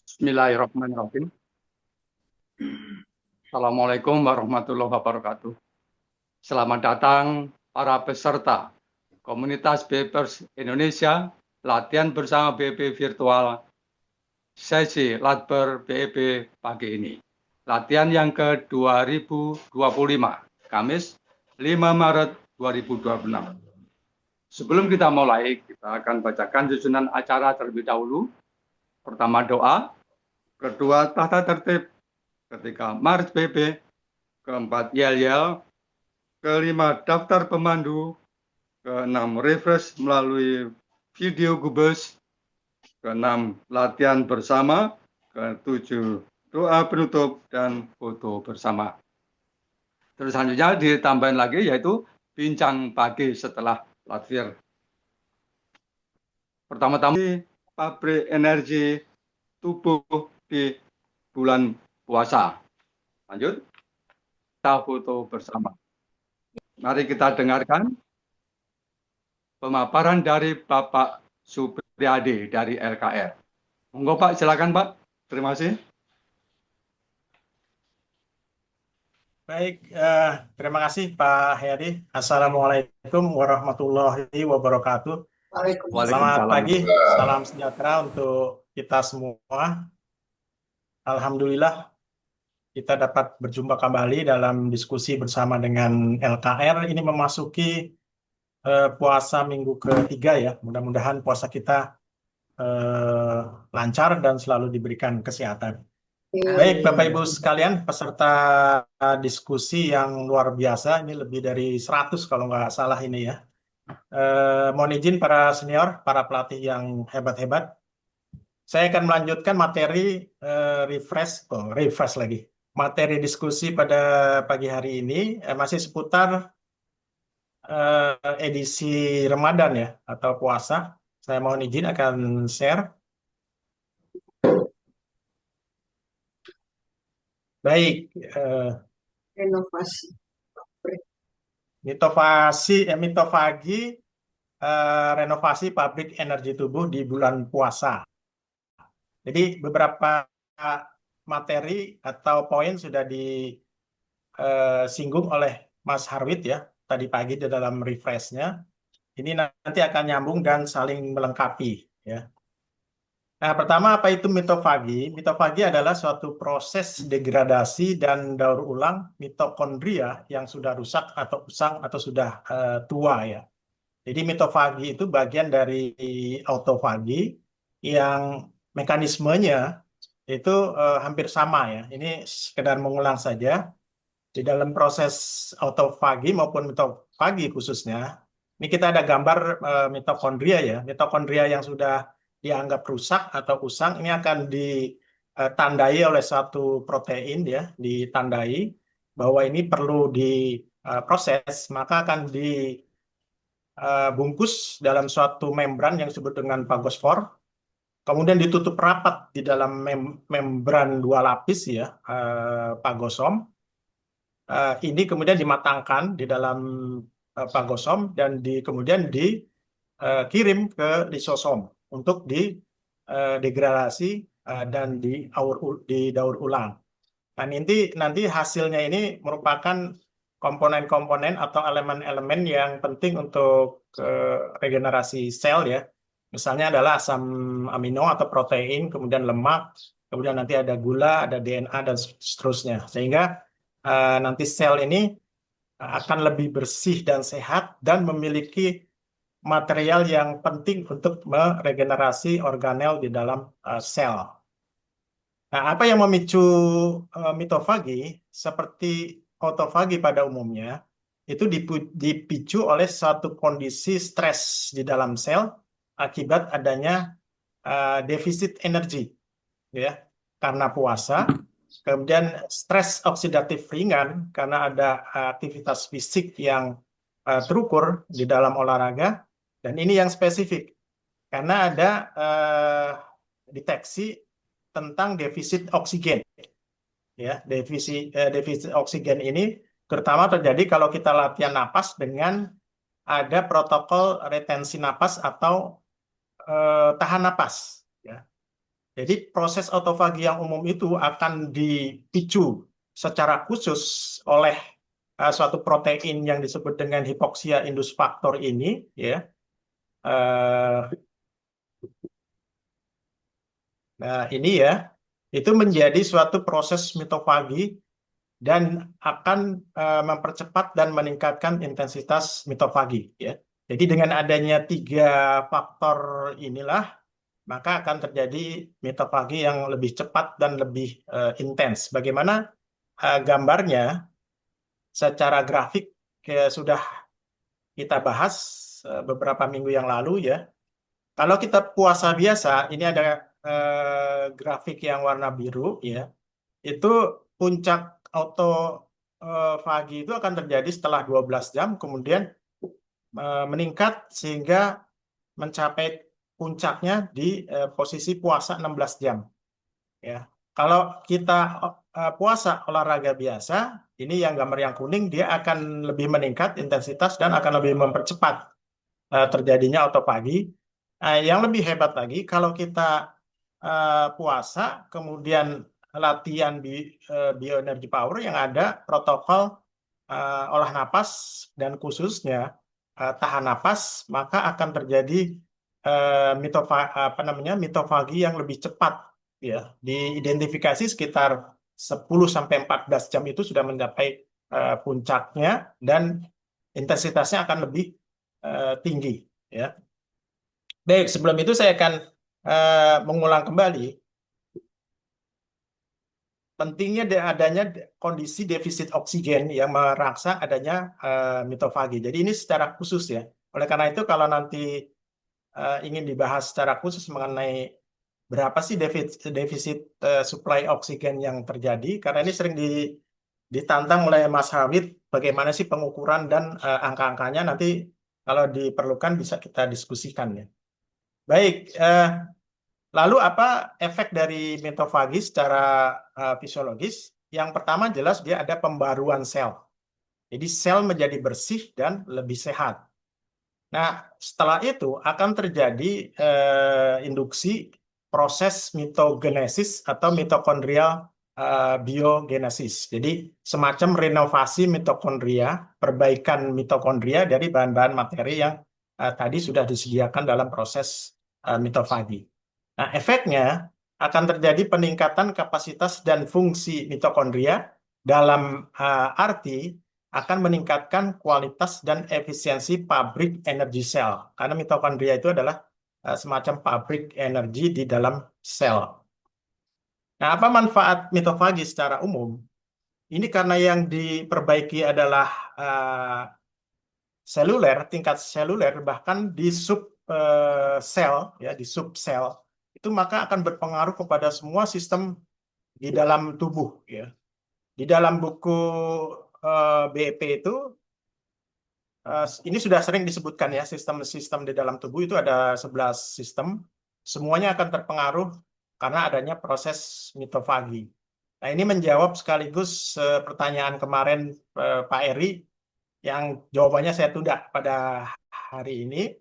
Bismillahirrahmanirrahim. Assalamualaikum warahmatullahi wabarakatuh. Selamat datang para peserta komunitas BPers Indonesia, latihan bersama BEP virtual, sesi Latber BEP pagi ini. Latihan yang ke-2025, Kamis 5 Maret 2026. Sebelum kita mulai, kita akan bacakan susunan acara terlebih dahulu. Pertama doa, kedua tata tertib, ketiga march BB, keempat yel-yel, kelima daftar pemandu, keenam refresh melalui video Gubes, keenam latihan bersama, ketujuh doa penutup dan foto bersama. Terus selanjutnya ditambahin lagi yaitu bincang pagi setelah latvier. Pertama-tama pabrik energi tubuh di bulan puasa. Lanjut, kita foto bersama. Mari kita dengarkan pemaparan dari Bapak Supriyadi dari LKR. Monggo Pak, silakan Pak. Terima kasih. Baik, terima kasih Pak Heri. Assalamualaikum warahmatullahi wabarakatuh. Selamat pagi, salam sejahtera untuk kita semua. Alhamdulillah kita dapat berjumpa kembali dalam diskusi bersama dengan LKR. Ini memasuki puasa minggu ketiga ya. Mudah-mudahan puasa kita lancar dan selalu diberikan kesehatan. Baik, Bapak Ibu sekalian, peserta diskusi yang luar biasa, ini lebih dari 100 kalau nggak salah ini ya. Mohon izin para senior, para pelatih yang hebat-hebat. Saya akan melanjutkan materi refresh lagi. Materi diskusi pada pagi hari ini masih seputar edisi Ramadan ya, atau puasa. Saya mohon izin akan share. Baik, renovasi. mitofagi renovasi pabrik energi tubuh di bulan puasa. Jadi beberapa materi atau poin sudah disinggung oleh Mas Harwit ya tadi pagi di dalam refreshnya. Ini nanti akan nyambung dan saling melengkapi ya. Nah, pertama apa itu mitofagi? Mitofagi adalah suatu proses degradasi dan daur ulang mitokondria yang sudah rusak atau usang atau sudah tua ya. Jadi mitofagi itu bagian dari autofagi yang mekanismenya itu hampir sama ya. Ini sekedar mengulang saja. Di dalam proses autofagi maupun mitofagi khususnya, ini kita ada gambar mitokondria ya. Mitokondria yang sudah dianggap rusak atau usang ini akan ditandai oleh suatu protein ya, ditandai bahwa ini perlu diproses, maka akan dibungkus dalam suatu membran yang disebut dengan fagosfor, kemudian ditutup rapat di dalam membran dua lapis ya, fagosom. Ini kemudian dimatangkan di dalam fagosom dan kemudian dikirim ke lisosom untuk degradasi dan didaur ulang. Nah, nanti hasilnya ini merupakan komponen-komponen atau elemen-elemen yang penting untuk regenerasi sel ya. Misalnya adalah asam amino atau protein, kemudian lemak, kemudian nanti ada gula, ada DNA dan seterusnya. Sehingga nanti sel ini akan lebih bersih dan sehat dan memiliki material yang penting untuk meregenerasi organel di dalam sel. Nah, apa yang memicu mitofagi seperti autofagi pada umumnya itu dipicu oleh suatu kondisi stres di dalam sel akibat adanya defisit energi ya karena puasa, kemudian stres oksidatif ringan karena ada aktivitas fisik yang terukur di dalam olahraga. Dan ini yang spesifik, karena ada deteksi tentang defisit oksigen. Ya, defisit oksigen ini terutama terjadi kalau kita latihan napas dengan ada protokol retensi napas atau tahan napas. Ya. Jadi proses autofagi yang umum itu akan dipicu secara khusus oleh suatu protein yang disebut dengan hipoksia indus faktor ini, ya. Nah, ini ya, itu menjadi suatu proses mitofagi dan akan mempercepat dan meningkatkan intensitas mitofagi, ya. Jadi dengan adanya 3 faktor inilah, maka akan terjadi mitofagi yang lebih cepat dan lebih intens. Bagaimana gambarnya secara grafik sudah kita bahas beberapa minggu yang lalu, ya. Kalau kita puasa biasa, ini ada grafik yang warna biru, ya. Itu puncak autofagi itu akan terjadi setelah 12 jam, kemudian meningkat sehingga mencapai puncaknya di posisi puasa 16 jam. Ya. Kalau kita puasa olahraga biasa, ini yang gambar yang kuning, dia akan lebih meningkat intensitas dan akan lebih mempercepat terjadinya autofagi. Yang lebih hebat lagi, kalau kita puasa, kemudian latihan bioenergy power, yang ada protokol olah napas dan khususnya tahan napas, maka akan terjadi mitofagi yang lebih cepat, ya. Diidentifikasi sekitar 10-14 jam itu sudah mencapai puncaknya dan intensitasnya akan lebih tinggi, ya. Baik, sebelum itu saya akan mengulang kembali pentingnya adanya kondisi defisit oksigen yang merangsang adanya mitofagi. Jadi ini secara khusus, ya. Oleh karena itu kalau nanti ingin dibahas secara khusus mengenai berapa sih defisit supply oksigen yang terjadi, karena ini sering ditantang oleh Mas Hamid, bagaimana sih pengukuran dan angka-angkanya, nanti kalau diperlukan bisa kita diskusikan, ya. Baik, lalu apa efek dari mitofagi secara fisiologis? Yang pertama jelas dia ada pembaruan sel. Jadi sel menjadi bersih dan lebih sehat. Nah, setelah itu akan terjadi induksi proses mitogenesis atau mitokondrial biogenesis. Jadi semacam renovasi mitokondria, perbaikan mitokondria dari bahan-bahan materi yang tadi sudah disediakan dalam proses mitofagi. Nah, efeknya akan terjadi peningkatan kapasitas dan fungsi mitokondria dalam arti akan meningkatkan kualitas dan efisiensi pabrik energi sel. Karena mitokondria itu adalah semacam pabrik energi di dalam sel. Nah, apa manfaat mitofagi secara umum? Ini karena yang diperbaiki adalah seluler, tingkat seluler, bahkan di sel, ya, di subsel, itu maka akan berpengaruh kepada semua sistem di dalam tubuh, ya. Di dalam buku BEP itu ini sudah sering disebutkan, ya, sistem-sistem di dalam tubuh itu ada 11 sistem, semuanya akan terpengaruh karena adanya proses mitofagi. Nah, ini menjawab sekaligus pertanyaan kemarin Pak Eri yang jawabannya saya tunda pada hari ini,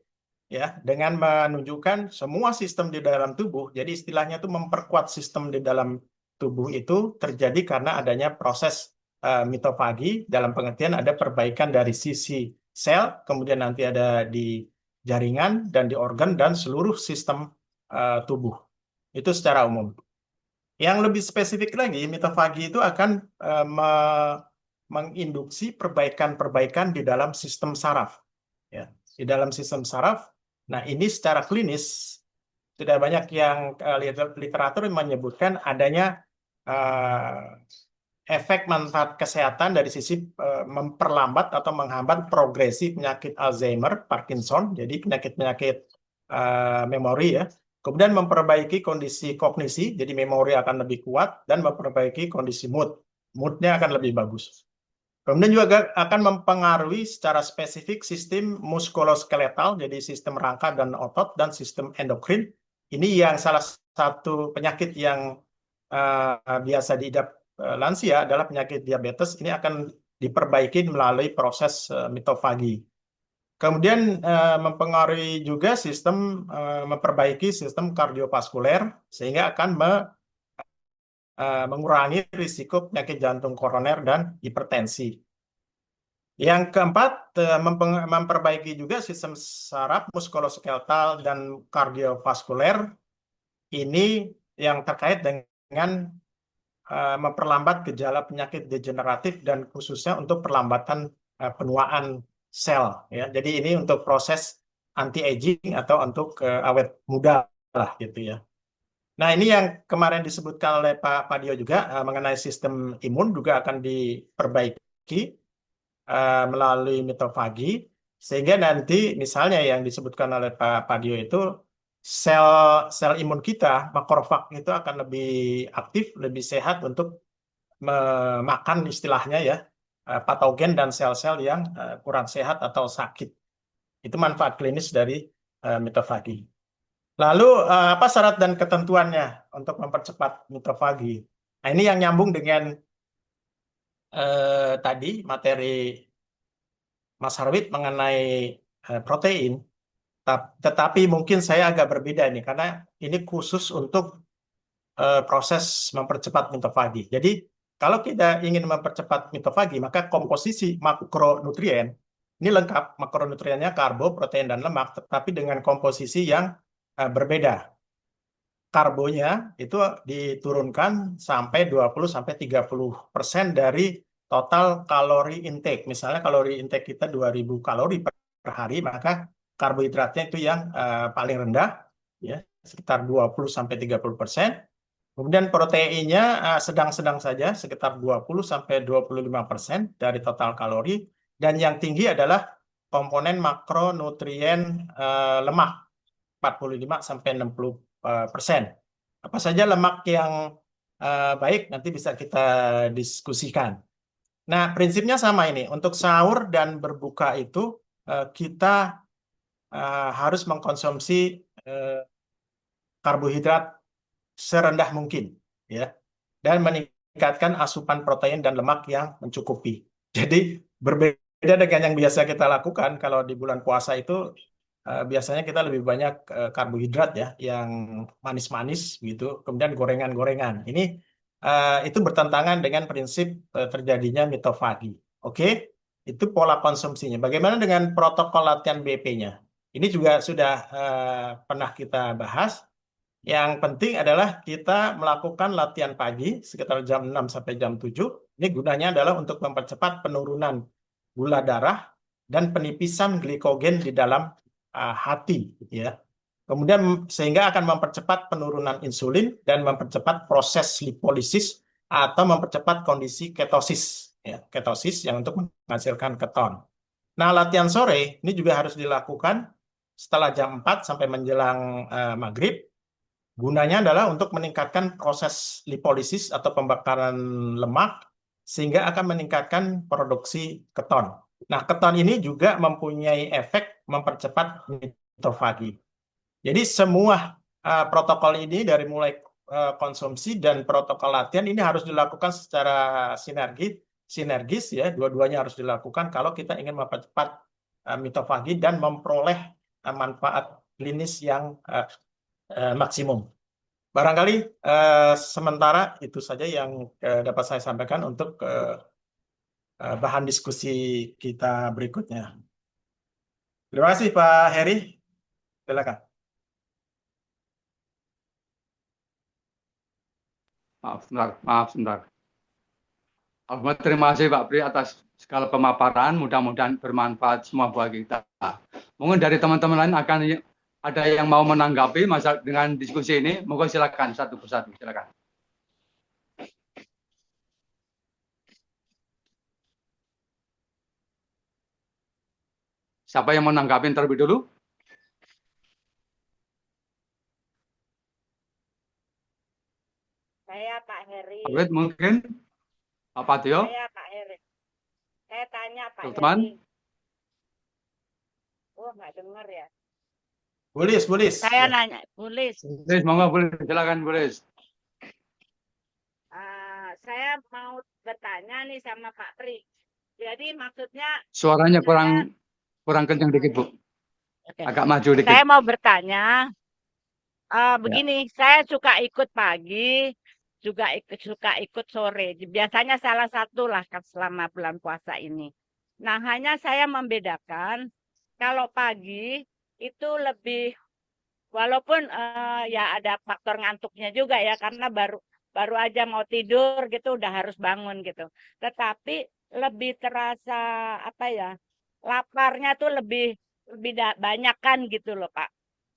ya, dengan menunjukkan semua sistem di dalam tubuh. Jadi istilahnya itu memperkuat sistem di dalam tubuh itu terjadi karena adanya proses mitofagi, dalam pengertian ada perbaikan dari sisi sel, kemudian nanti ada di jaringan dan di organ dan seluruh sistem tubuh. Itu secara umum. Yang lebih spesifik lagi, mitofagi itu akan menginduksi perbaikan-perbaikan di dalam sistem saraf, ya. Di dalam sistem saraf. Nah, ini secara klinis tidak banyak yang literatur menyebutkan adanya efek manfaat kesehatan dari sisi memperlambat atau menghambat progresi penyakit Alzheimer, Parkinson, jadi penyakit-penyakit memori, ya. Kemudian memperbaiki kondisi kognisi, jadi memori akan lebih kuat, dan memperbaiki kondisi moodnya akan lebih bagus. Kemudian juga akan mempengaruhi secara spesifik sistem muskuloskeletal, jadi sistem rangka dan otot, dan sistem endokrin. Ini yang salah satu penyakit yang biasa diidap lansia adalah penyakit diabetes. Ini akan diperbaiki melalui proses mitofagi. Kemudian mempengaruhi juga sistem memperbaiki sistem kardiovaskuler sehingga akan mengurangi risiko penyakit jantung koroner dan hipertensi. Yang keempat, memperbaiki juga sistem saraf muskuloskeletal dan kardiovaskuler. Ini yang terkait dengan memperlambat gejala penyakit degeneratif dan khususnya untuk perlambatan penuaan sel. Ya. Jadi ini untuk proses anti-aging atau untuk awet muda lah gitu ya. Nah ini yang kemarin disebutkan oleh Pak Padio juga mengenai sistem imun juga akan diperbaiki melalui mitofagi sehingga nanti misalnya yang disebutkan oleh Pak Padio itu sel imun kita makrofag itu akan lebih aktif, lebih sehat untuk memakan istilahnya ya patogen dan sel-sel yang kurang sehat atau sakit. Itu manfaat klinis dari mitofagi. Lalu apa syarat dan ketentuannya untuk mempercepat mitofagi? Nah ini yang nyambung dengan tadi materi Mas Harwit mengenai protein, tetapi mungkin saya agak berbeda ini karena ini khusus untuk proses mempercepat mitofagi. Jadi kalau kita ingin mempercepat mitofagi, maka komposisi makronutrien ini lengkap, makronutriennya karbo, protein, dan lemak, tetapi dengan komposisi yang berbeda. Karbonya itu diturunkan sampai 20-30% dari total kalori intake. Misalnya kalori intake kita 2000 kalori per hari, maka karbohidratnya itu yang paling rendah, ya sekitar 20-30%. Kemudian proteinnya sedang-sedang saja, sekitar 20-25% dari total kalori. Dan yang tinggi adalah komponen makronutrien lemak, 45-60%. Apa saja lemak yang baik nanti bisa kita diskusikan. Nah, prinsipnya sama ini. Untuk sahur dan berbuka itu kita harus mengkonsumsi karbohidrat serendah mungkin, ya, dan meningkatkan asupan protein dan lemak yang mencukupi. Jadi berbeda dengan yang biasa kita lakukan kalau di bulan puasa itu biasanya kita lebih banyak karbohidrat ya, yang manis-manis gitu, kemudian gorengan-gorengan. Ini itu bertentangan dengan prinsip terjadinya mitofagi. Oke, itu pola konsumsinya. Bagaimana dengan protokol latihan BP-nya? Ini juga sudah pernah kita bahas. Yang penting adalah kita melakukan latihan pagi sekitar jam 6 sampai jam 7. Ini gunanya adalah untuk mempercepat penurunan gula darah dan penipisan glikogen di dalam hati, ya. Kemudian sehingga akan mempercepat penurunan insulin dan mempercepat proses lipolisis atau mempercepat kondisi ketosis, ya, ketosis yang untuk menghasilkan keton. Nah, latihan sore ini juga harus dilakukan setelah jam 4 sampai menjelang maghrib. Gunanya adalah untuk meningkatkan proses lipolisis atau pembakaran lemak sehingga akan meningkatkan produksi keton. Nah, keton ini juga mempunyai efek mempercepat mitofagi. Jadi semua protokol ini dari mulai konsumsi dan protokol latihan ini harus dilakukan secara sinergis ya, dua-duanya harus dilakukan kalau kita ingin mempercepat mitofagi dan memperoleh manfaat klinis yang maksimum. Barangkali sementara itu saja yang dapat saya sampaikan untuk bahan diskusi kita berikutnya. Terima kasih Pak Heri. Silakan. Maaf sebentar. Terima kasih Pak Pri atas segala pemaparan. Mudah-mudahan bermanfaat semua buat kita. Mungkin dari teman-teman lain akan ada yang mau menanggapi masalah dengan diskusi ini. Monggo silakan satu persatu. Silakan. Siapa yang mau menanggapi terlebih dulu? Saya Pak Heri. Mungkin Pak Patio. Saya Pak Heri. Saya tanya Pak Teman. Heri. Oh, nggak dengar ya. Bulis. Saya nanya, Bulis. Monggo boleh silakan Bulis. Saya mau bertanya nih sama Pak Pri. Jadi maksudnya suaranya kurang kurang kencang dikit, Bu. Oke. Agak maju dikit. Saya mau bertanya, Ya. begini, saya suka ikut pagi, juga suka ikut sore. Biasanya salah satu lah kan selama bulan puasa ini. Nah, hanya saya membedakan kalau pagi itu lebih, walaupun ya ada faktor ngantuknya juga ya, karena baru aja mau tidur gitu udah harus bangun gitu. Tetapi lebih terasa apa ya? Laparnya tuh lebih banyak kan gitu loh, Pak.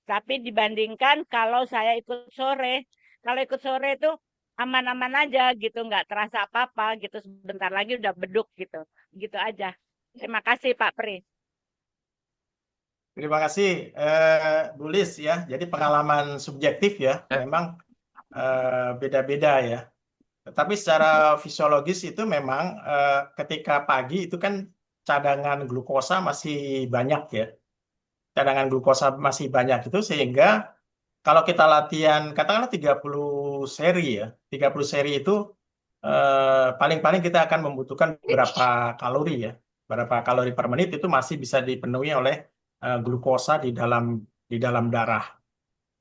Tapi dibandingkan kalau saya ikut sore, kalau ikut sore itu aman-aman aja gitu, nggak terasa apa-apa gitu. Sebentar lagi udah beduk gitu. Gitu aja. Terima kasih Pak Pri. Terima kasih, Bu Lis ya. Jadi pengalaman subjektif ya, Ya. memang beda-beda ya. Tetapi secara fisiologis itu memang ketika pagi itu kan cadangan glukosa masih banyak ya. Cadangan glukosa masih banyak itu sehingga kalau kita latihan katakanlah 30 seri ya. 30 seri itu paling-paling kita akan membutuhkan berapa kalori ya. Berapa kalori per menit itu masih bisa dipenuhi oleh glukosa di dalam darah.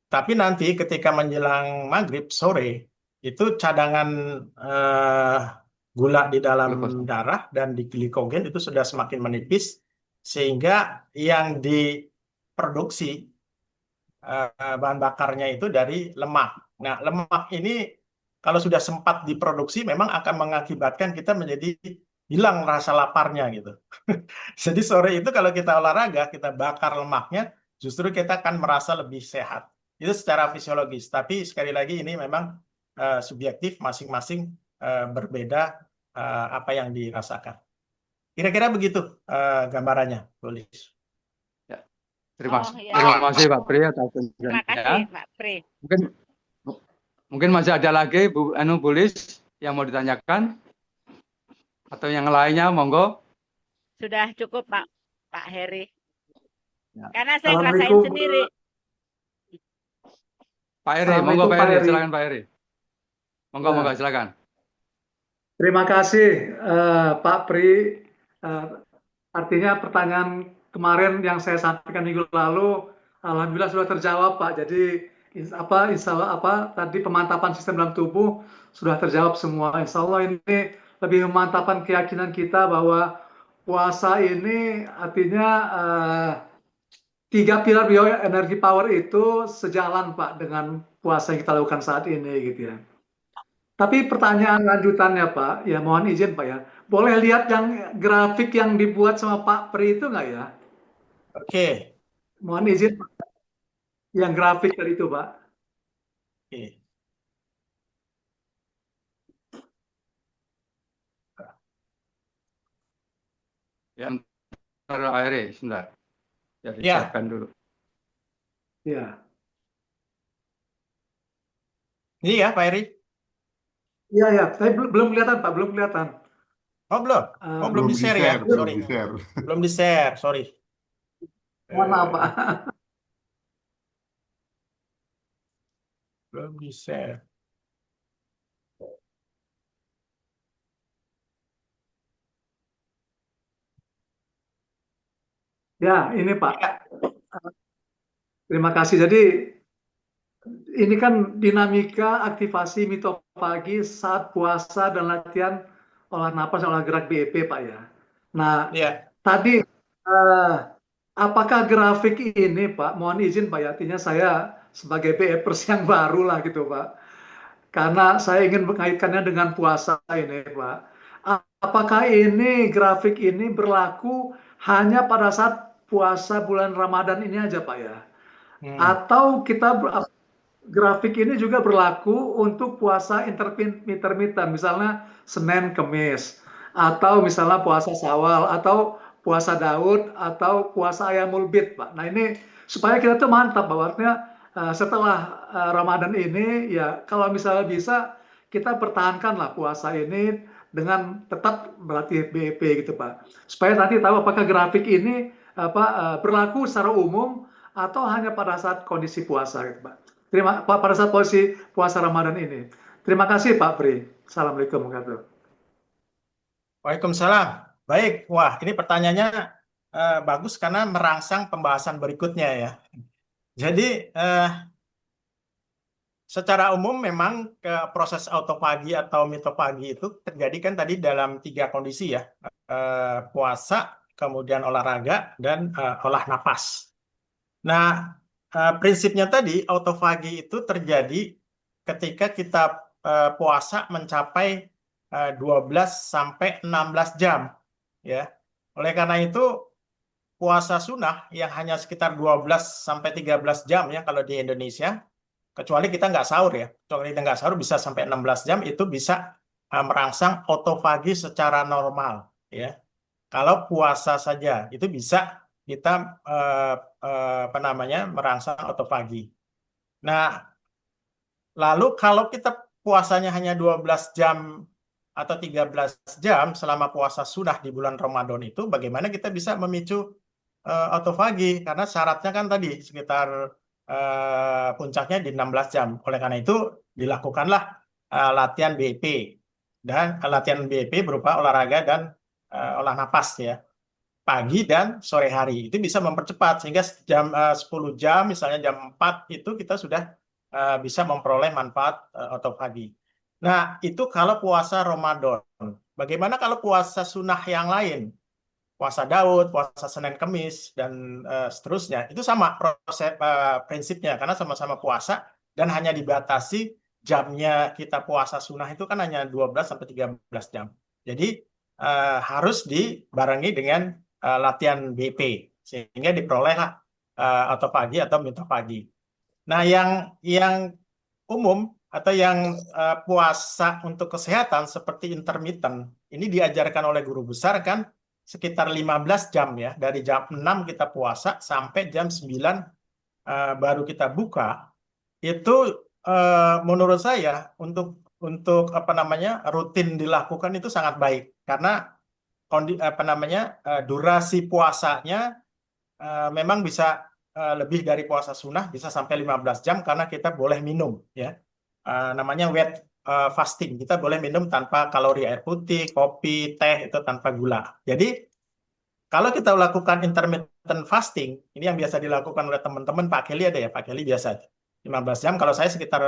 Tapi nanti ketika menjelang maghrib sore itu cadangan gula di dalam Glukosa. darah dan di glikogen itu sudah semakin menipis sehingga yang diproduksi bahan bakarnya itu dari lemak. Nah, lemak ini kalau sudah sempat diproduksi memang akan mengakibatkan kita menjadi hilang rasa laparnya gitu. Jadi sore itu kalau kita olahraga, kita bakar lemaknya, justru kita akan merasa lebih sehat. Itu secara fisiologis. Tapi sekali lagi ini memang subjektif, masing-masing berbeda apa yang dirasakan. Kira-kira begitu gambarannya, tulis. Terima Ya. kasih Pak Pri atas Terima penjelasannya. kasih Pak Pri. Mungkin masih ada lagi Bu Lis yang mau ditanyakan atau yang lainnya, monggo. Sudah cukup Pak Heri. Ya. Karena saya ngerasain Assalamualaikum. sendiri. Pak Heri, monggo Pak Heri, silakan Pak Heri. Monggo, Nah. monggo, silakan. Terima kasih Pak Pri. Artinya pertanyaan kemarin yang saya sampaikan minggu lalu, alhamdulillah sudah terjawab Pak. Jadi insya Allah tadi pemantapan sistem dalam tubuh sudah terjawab semua. Insya Allah ini lebih memantapkan keyakinan kita bahwa puasa ini artinya 3 pilar bioenergi power itu sejalan Pak dengan puasa yang kita lakukan saat ini gitu ya. Tapi pertanyaan lanjutannya Pak, ya mohon izin Pak ya, boleh lihat yang grafik yang dibuat sama Pak Pri itu nggak ya? Oke. Mohon izin Pak. Yang grafik tadi itu Pak. Oke. Ya, Pak Heri, sebentar. Ya, Ya. disiapkan dulu. Ya. Ini ya Pak Heri? Iya ya, tapi belum kelihatan Pak, belum kelihatan. Oh belum? Oh belum di-share ya? Sorry. Belum di-share, sorry. Mohon maaf Pak. Belum di-share. Ya, ini Pak. Terima kasih. Jadi ini kan dinamika aktivasi mitofagi saat puasa dan latihan olah napas dan olah gerak BEP Pak ya. Nah, Ya. tadi apakah grafik ini Pak, mohon izin Pak ya, artinya saya sebagai BEPers yang baru lah gitu Pak. Karena saya ingin mengaitkannya dengan puasa ini Pak. Apakah ini grafik ini berlaku hanya pada saat puasa bulan Ramadan ini aja Pak ya? Atau kita grafik ini juga berlaku untuk puasa intermittent, misalnya Senin Kemis, atau misalnya puasa Syawal, atau puasa Daud, atau puasa Ayamul Bid, Pak. Nah ini supaya kita tuh mantap bahwa artinya setelah Ramadan ini ya kalau misalnya bisa kita pertahankanlah puasa ini dengan tetap berlatih BEP gitu Pak. Supaya nanti tahu apakah grafik ini berlaku secara umum atau hanya pada saat kondisi puasa gitu Pak. Pada saat posisi puasa Ramadan ini. Terima kasih Pak Pri. Assalamualaikum warahmatullahi wabarakatuh. Waalaikumsalam. Baik, wah ini pertanyaannya bagus karena merangsang pembahasan berikutnya ya. Jadi secara umum memang proses autofagi atau mitofagi itu terjadi kan tadi dalam 3 kondisi ya, puasa, kemudian olahraga, dan olah napas. Nah, prinsipnya tadi autofagi itu terjadi ketika kita puasa mencapai 12 sampai 16 jam ya. Oleh karena itu puasa sunnah yang hanya sekitar 12 sampai 13 jam ya kalau di Indonesia, kecuali kita nggak sahur ya. Kecuali kita nggak sahur bisa sampai 16 jam, itu bisa merangsang autofagi secara normal ya. Kalau puasa saja itu bisa kita merangsang autofagi. Nah, lalu kalau kita puasanya hanya 12 jam atau 13 jam selama puasa sunnah di bulan Ramadan itu, bagaimana kita bisa memicu autofagi? Karena syaratnya kan tadi sekitar puncaknya di 16 jam. Oleh karena itu dilakukanlah latihan BEP, dan latihan BEP berupa olahraga dan olah napas ya, pagi dan sore hari. Itu bisa mempercepat sehingga jam 10 jam misalnya jam 4 itu kita sudah bisa memperoleh manfaat autofagi. Nah, itu kalau puasa Ramadan. Bagaimana kalau puasa sunnah yang lain? Puasa Daud, puasa Senin Kemis, dan seterusnya. Itu sama proses prinsipnya, karena sama-sama puasa dan hanya dibatasi jamnya. Kita puasa sunnah itu kan hanya 12 sampai 13 jam. Jadi harus dibarengi dengan latihan BP sehingga diperoleh autofagi atau mitofagi. Nah, yang umum atau yang puasa untuk kesehatan seperti intermittent ini diajarkan oleh guru besar kan sekitar 15 jam ya, dari jam 6 kita puasa sampai jam 9 baru kita buka. Itu menurut saya untuk rutin dilakukan itu sangat baik, karena durasi puasanya memang bisa lebih dari puasa sunnah, bisa sampai 15 jam karena kita boleh minum ya. Namanya wet fasting. Kita boleh minum tanpa kalori air putih, kopi, teh itu tanpa gula. Jadi kalau kita lakukan intermittent fasting, ini yang biasa dilakukan oleh teman-teman, Pak Kelly ada ya, Pak Kelly biasa 15 jam, kalau saya sekitar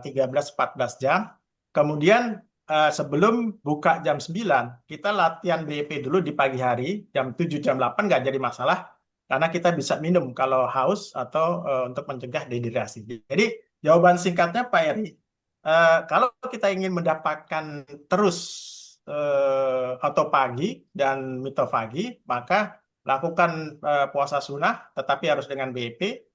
13-14 jam. Kemudian sebelum buka jam 9, kita latihan BEP dulu di pagi hari, jam 7, jam 8 nggak jadi masalah, karena kita bisa minum kalau haus atau untuk mencegah dehidrasi. Jadi jawaban singkatnya Pak Eri, kalau kita ingin mendapatkan terus autofagi dan mitofagi, maka lakukan puasa sunnah tetapi harus dengan BEP,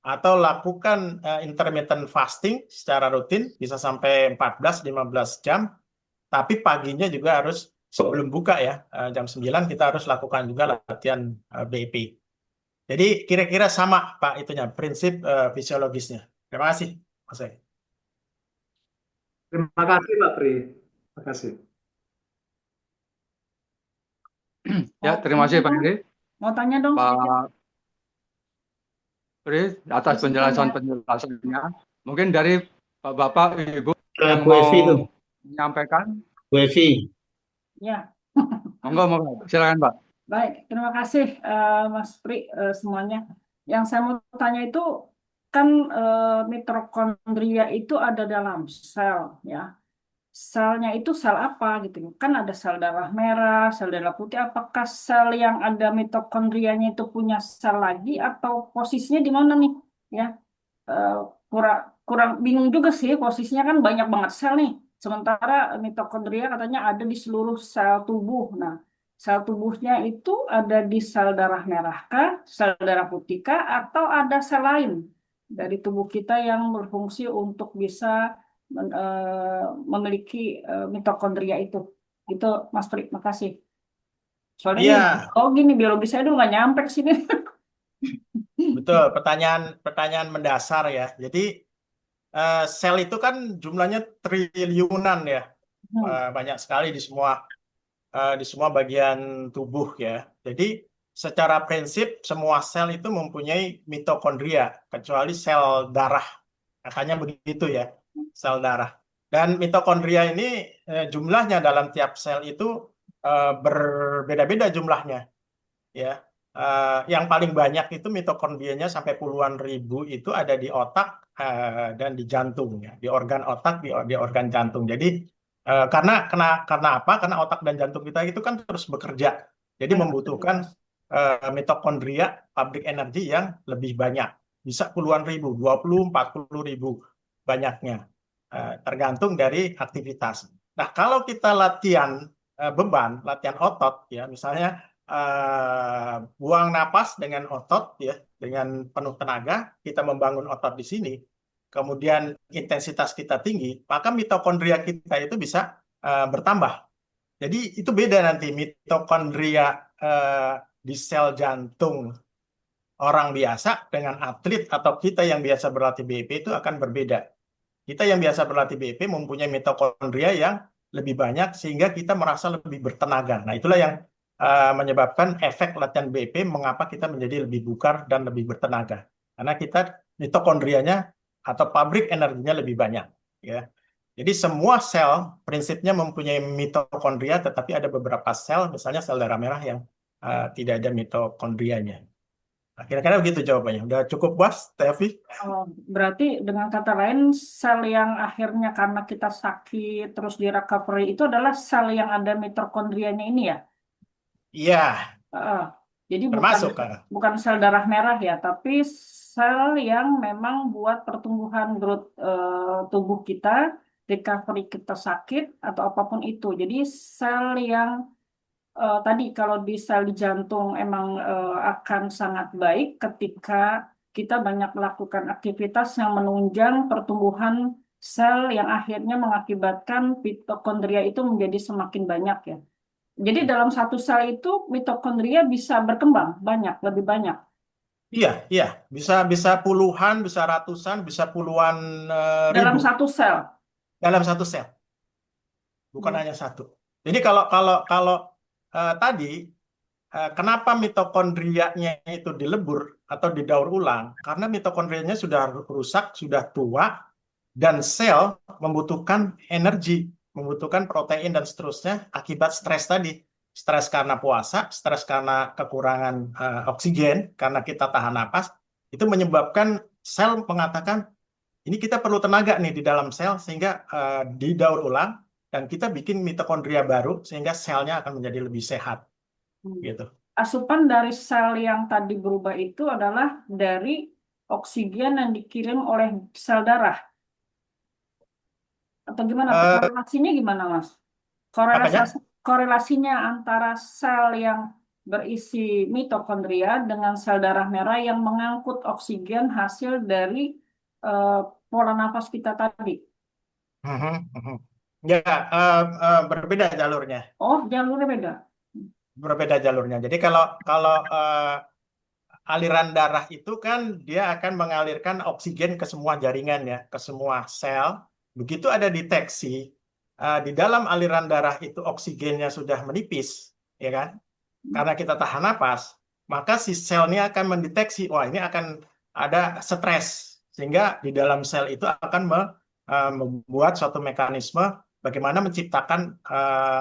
atau lakukan intermittent fasting secara rutin bisa sampai 14-15 jam, tapi paginya juga harus sebelum buka ya, jam 9 kita harus lakukan juga latihan BEP. Jadi kira-kira sama Pak itunya, prinsip fisiologisnya. Terima kasih Mas Eri. Terima kasih Pak Pri. Terima kasih. Ya, terima kasih Pak Eri. Mau tanya dong sedikit. Pak Pri atas penjelasannya. Mungkin dari Bapak Ibu yang Bu Evi itu. mau menyampaikan. Bu Evi. Ya. Monggo, silakan Pak. Baik, terima kasih Mas Pri semuanya. Yang saya mau tanya itu kan mitokondria itu ada dalam sel ya. Selnya itu sel apa gitu? Kan ada sel darah merah, sel darah putih. Apakah sel yang ada mitokondrianya itu punya sel lagi atau posisinya di mana nih? Ya, kurang bingung juga sih, posisinya kan banyak banget sel nih. Sementara mitokondria katanya ada di seluruh sel tubuh. Nah, sel tubuhnya itu ada di sel darah merah kah, sel darah putih kah, atau ada sel lain dari tubuh kita yang berfungsi untuk bisa memiliki mitokondria itu. Itu Mas Pri, makasih. Soalnya gini biologi saya dulu nggak nyampe ke sini. Betul, pertanyaan mendasar ya. Jadi sel itu kan jumlahnya triliunan ya, banyak sekali di semua bagian tubuh ya. Jadi secara prinsip semua sel itu mempunyai mitokondria kecuali sel darah, katanya begitu ya, sel darah. Dan mitokondria ini jumlahnya dalam tiap sel itu berbeda-beda jumlahnya. ya. Yang paling banyak itu mitokondrianya sampai puluhan ribu itu ada di otak dan di jantung, ya, di organ otak, di organ jantung. Jadi karena apa? Karena otak dan jantung kita itu kan terus bekerja, jadi membutuhkan mitokondria, pabrik energi yang lebih banyak, bisa puluhan ribu, 20-40 ribu banyaknya, tergantung dari aktivitas. Nah, kalau kita latihan beban, latihan otot, ya, misalnya buang napas dengan otot, ya, dengan penuh tenaga, kita membangun otot di sini, kemudian intensitas kita tinggi, maka mitokondria kita itu bisa bertambah. Jadi itu beda nanti mitokondria di sel jantung orang biasa dengan atlet atau kita yang biasa berlatih BEP itu akan berbeda. Kita yang biasa berlatih BEP mempunyai mitokondria yang lebih banyak sehingga kita merasa lebih bertenaga. Nah, itulah yang menyebabkan efek latihan BEP mengapa kita menjadi lebih bugar dan lebih bertenaga. Karena kita mitokondrianya atau pabrik energinya lebih banyak, ya. Jadi semua sel prinsipnya mempunyai mitokondria, tetapi ada beberapa sel, misalnya sel darah merah yang tidak ada mitokondrianya. Nah, kira-kira begitu jawabannya. Udah cukup puas, Tevi? Berarti dengan kata lain, sel yang akhirnya karena kita sakit terus di recovery itu adalah sel yang ada mitokondrianya ini ya? Iya, Jadi termasuk. bukan sel darah merah ya, tapi sel yang memang buat pertumbuhan growth tubuh kita, recovery kita sakit atau apapun itu. Jadi sel yang tadi kalau di sel di jantung emang akan sangat baik ketika kita banyak melakukan aktivitas yang menunjang pertumbuhan sel yang akhirnya mengakibatkan mitokondria itu menjadi semakin banyak ya. Jadi dalam satu sel itu mitokondria bisa berkembang banyak, lebih banyak. Iya, bisa puluhan, bisa ratusan, bisa puluhan Dalam ribu satu sel. dalam satu sel, bukan hanya satu. Jadi kalau tadi kenapa mitokondrianya itu dilebur atau didaur ulang? Karena mitokondrianya sudah rusak, sudah tua, dan sel membutuhkan energi, membutuhkan protein dan seterusnya akibat stres tadi. Stres karena puasa, stres karena kekurangan oksigen, karena kita tahan napas, itu menyebabkan sel mengatakan, ini kita perlu tenaga nih di dalam sel, sehingga didaur ulang, dan kita bikin mitokondria baru, sehingga selnya akan menjadi lebih sehat. Gitu. Asupan dari sel yang tadi berubah itu adalah dari oksigen yang dikirim oleh sel darah. Atau gimana? Korelasinya gimana, Mas? Korelasinya antara sel yang berisi mitokondria dengan sel darah merah yang mengangkut oksigen hasil dari pola nafas kita tadi. Ya, berbeda jalurnya. Oh, jalurnya beda. Berbeda jalurnya. Jadi kalau aliran darah itu kan dia akan mengalirkan oksigen ke semua jaringan ya, ke semua sel. Begitu ada deteksi di dalam aliran darah itu oksigennya sudah menipis, ya kan? Karena kita tahan napas, maka si selnya akan mendeteksi, wah ini akan ada stres, sehingga di dalam sel itu akan membuat suatu mekanisme bagaimana menciptakan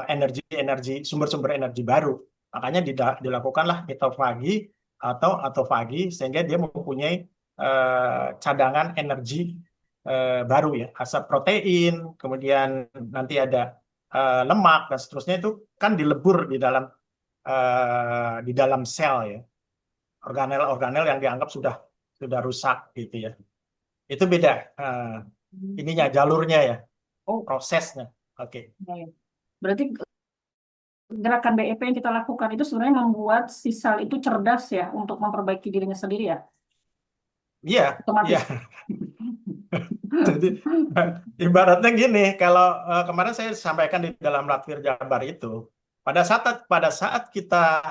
energi sumber-sumber energi baru. Makanya dilakukanlah mitofagi atau autofagi, sehingga dia mempunyai cadangan energi baru ya, asap protein, kemudian nanti ada lemak dan seterusnya, itu kan dilebur di dalam sel ya, organel-organel yang dianggap sudah rusak gitu ya. Itu beda ininya, jalurnya ya, prosesnya. Oke. Berarti gerakan BEP yang kita lakukan itu sebenarnya membuat si sel itu cerdas ya untuk memperbaiki dirinya sendiri ya. Iya. Otomatis. Iya. Jadi ibaratnya gini, kalau kemarin saya sampaikan di dalam Latvir Jabar itu, pada saat kita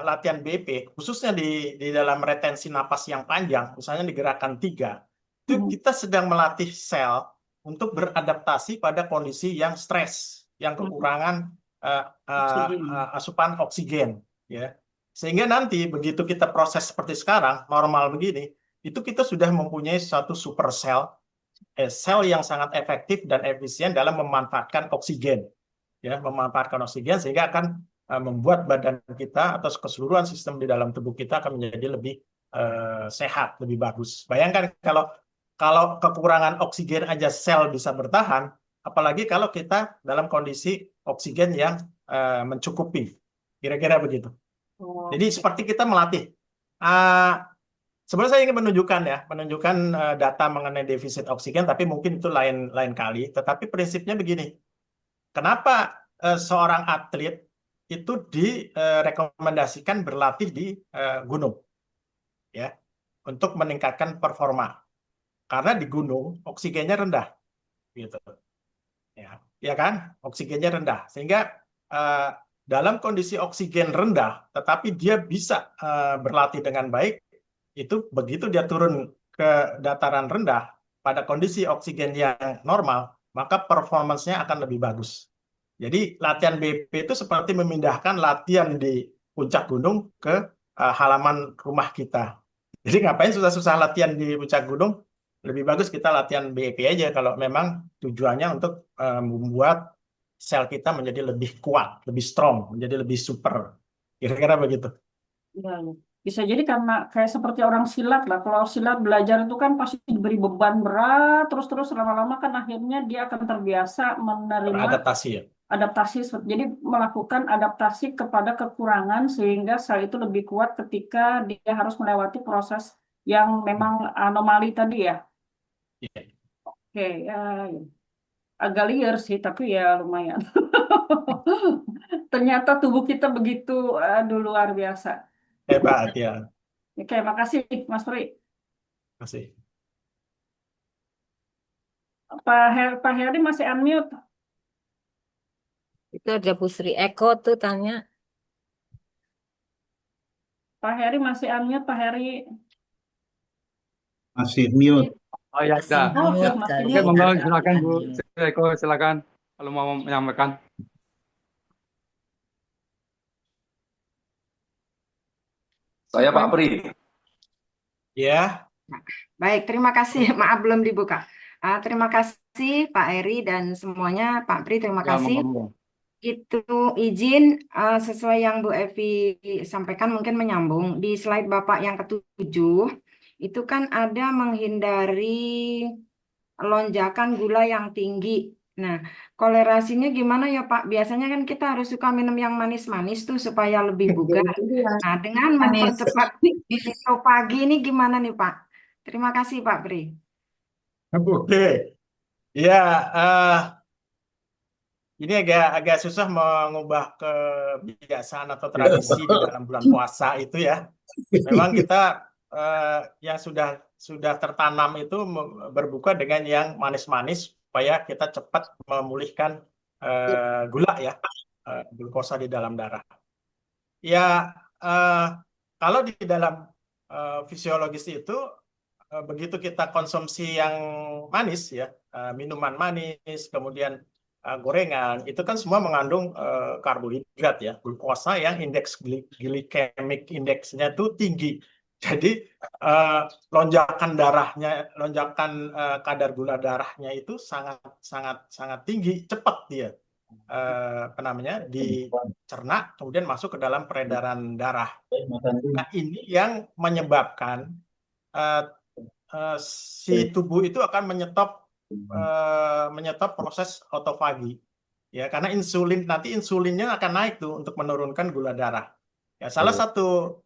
latihan BP, khususnya di dalam retensi napas yang panjang, misalnya di gerakan 3, itu kita sedang melatih sel untuk beradaptasi pada kondisi yang stres, yang kekurangan asupan oksigen, ya. Sehingga nanti begitu kita proses seperti sekarang, normal begini, itu kita sudah mempunyai suatu super sel yang sangat efektif dan efisien dalam memanfaatkan oksigen, ya, memanfaatkan oksigen sehingga akan membuat badan kita atau keseluruhan sistem di dalam tubuh kita akan menjadi lebih sehat, lebih bagus. Bayangkan kalau kekurangan oksigen aja sel bisa bertahan, apalagi kalau kita dalam kondisi oksigen yang mencukupi. Kira-kira begitu. Jadi seperti kita melatih. Sebenarnya saya ingin menunjukkan data mengenai defisit oksigen, tapi mungkin itu lain kali. Tetapi prinsipnya begini, kenapa seorang atlet itu direkomendasikan berlatih di gunung, ya, untuk meningkatkan performa. Karena di gunung oksigennya rendah, gitu, ya kan? Oksigennya rendah, sehingga dalam kondisi oksigen rendah, tetapi dia bisa berlatih dengan baik. Itu begitu dia turun ke dataran rendah pada kondisi oksigen yang normal, maka performance-nya akan lebih bagus. Jadi latihan BP itu seperti memindahkan latihan di puncak gunung ke halaman rumah kita. Jadi ngapain susah-susah latihan di puncak gunung? Lebih bagus kita latihan BP aja kalau memang tujuannya untuk membuat sel kita menjadi lebih kuat, lebih strong, menjadi lebih super. Kira-kira begitu. Ya, ya. Bisa jadi karena kayak seperti orang silat lah. Kalau silat belajar itu kan pasti diberi beban berat, terus lama-lama kan akhirnya dia akan terbiasa menerima Beradaptasi ya. adaptasi. Jadi melakukan adaptasi kepada kekurangan sehingga sel itu lebih kuat ketika dia harus melewati proses yang memang anomali tadi ya. Iya. Oke, ya. Agak liar sih, tapi ya lumayan. Ternyata tubuh kita begitu, aduh, luar biasa. Hebat ya. Oke, makasih Mas Pri. Terima kasih. Pak Heri masih unmute. Itu ada Bu Sri Eko tuh tanya. Pak Heri masih unmute, Pak Heri. Masih mute. Oh ya, Masih dah. Oke, mute masih kali. Oke, mute. monggo Agak silakan Bu unmute. Eko, silakan kalau mau menyampaikan. Saya Pak Pri. Ya, Baik, terima kasih. Maaf belum dibuka. Terima kasih Pak Eri dan semuanya. Pak Pri, terima Ya, kasih. monggo. Itu izin sesuai yang Bu Evi sampaikan mungkin menyambung. Di slide Bapak yang ke-7, itu kan ada menghindari lonjakan gula yang tinggi. Nah, kolerasinya gimana ya Pak? Biasanya kan kita harus suka minum yang manis-manis tuh supaya lebih bugar. Nah, dengan mempercepat itu pagi ini gimana nih Pak? Terima kasih Pak Pri. oke. Ya, ini agak susah mengubah kebiasaan atau tradisi di dalam bulan puasa itu ya. Memang kita yang sudah tertanam itu berbuka dengan yang manis-manis supaya kita cepat memulihkan gula ya, glukosa di dalam darah. Ya, kalau di dalam fisiologis itu begitu kita konsumsi yang manis ya, minuman manis, kemudian gorengan, itu kan semua mengandung karbohidrat ya, glukosa yang indeks glikemik indeksnya itu tinggi. Jadi lonjakan kadar gula darahnya itu sangat tinggi, cepat dia dicerna, kemudian masuk ke dalam peredaran darah. Nah, ini yang menyebabkan si tubuh itu akan menyetop proses autofagi ya, karena insulinnya akan naik tuh untuk menurunkan gula darah ya. Salah satu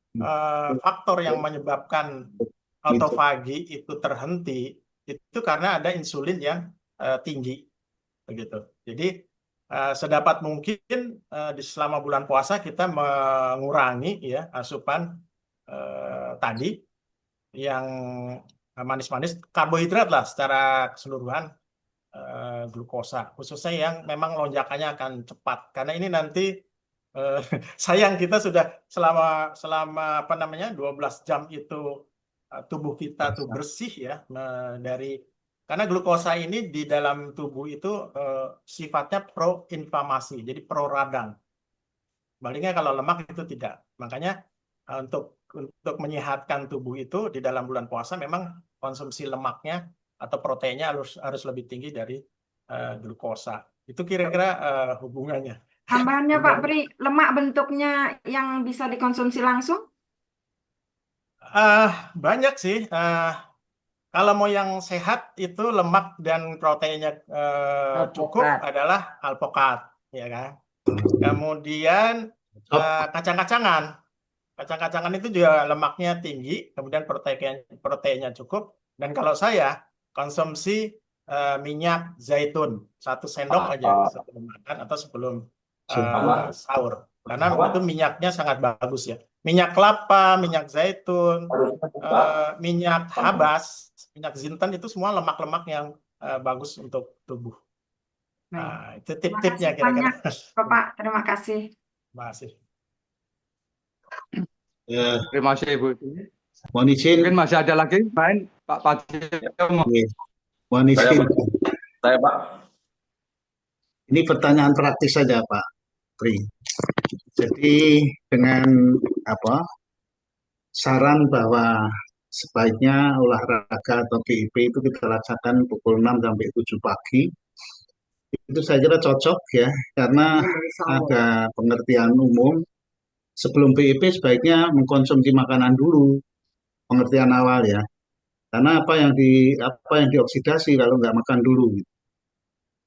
faktor yang menyebabkan autofagi itu terhenti itu karena ada insulin yang tinggi begitu. Jadi sedapat mungkin selama bulan puasa kita mengurangi ya asupan tadi yang manis-manis, karbohidrat lah secara keseluruhan, glukosa, khususnya yang memang lonjakannya akan cepat. Karena ini nanti sayang kita sudah selama 12 jam itu tubuh kita tuh bersih ya karena glukosa ini di dalam tubuh itu sifatnya pro-inflamasi, jadi pro-radang. Baliknya kalau lemak itu tidak. Makanya untuk menyehatkan tubuh itu di dalam bulan puasa memang konsumsi lemaknya atau proteinnya harus lebih tinggi dari glukosa. Itu kira-kira hubungannya. Tambahannya Pak Pri, lemak bentuknya yang bisa dikonsumsi langsung? Banyak sih. Kalau mau yang sehat itu lemak dan proteinnya cukup Alpukat. adalah alpukat, ya kan. Kemudian kacang-kacangan. Kacang-kacangan itu juga lemaknya tinggi, kemudian proteinnya cukup. Dan kalau saya konsumsi minyak zaitun 1 sendok aja sebelum makan atau sebelum sahur, karena itu minyaknya sangat bagus ya. Minyak kelapa, minyak zaitun, minyak habas, minyak zintan itu semua lemak-lemak yang bagus untuk tubuh. Baik. Nah, itu Terima tip-tipnya kasih kira-kira. banyak, Bapak. Terima kasih. Masih. Terima kasih Ibu. Mohon izin, Mungkin masih ada lagi main Pak Patrio. mohon izin. Saya Pak. Ini pertanyaan praktis saja Pak Pri. Jadi dengan saran bahwa sebaiknya olahraga atau BIP itu kita laksanakan pukul 6 sampai 7 pagi. Itu saya kira cocok ya, karena ada pengertian umum sebelum BIP sebaiknya mengkonsumsi makanan dulu, pengertian awal ya. Karena apa yang dioksidasi kalau nggak makan dulu.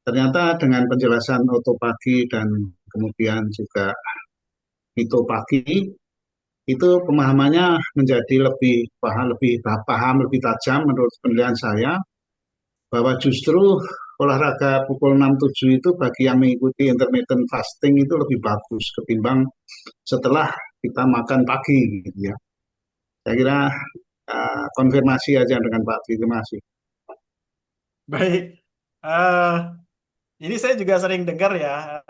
Ternyata dengan penjelasan otopagi dan kemudian juga mitopagi itu pemahamannya menjadi lebih paham, lebih tajam menurut penilaian saya, bahwa justru olahraga pukul 6-7 itu bagi yang mengikuti intermittent fasting itu lebih bagus ketimbang setelah kita makan pagi gitu ya. Saya kira konfirmasi aja dengan Pak Tri. Terima kasih. Baik. Ini saya juga sering dengar ya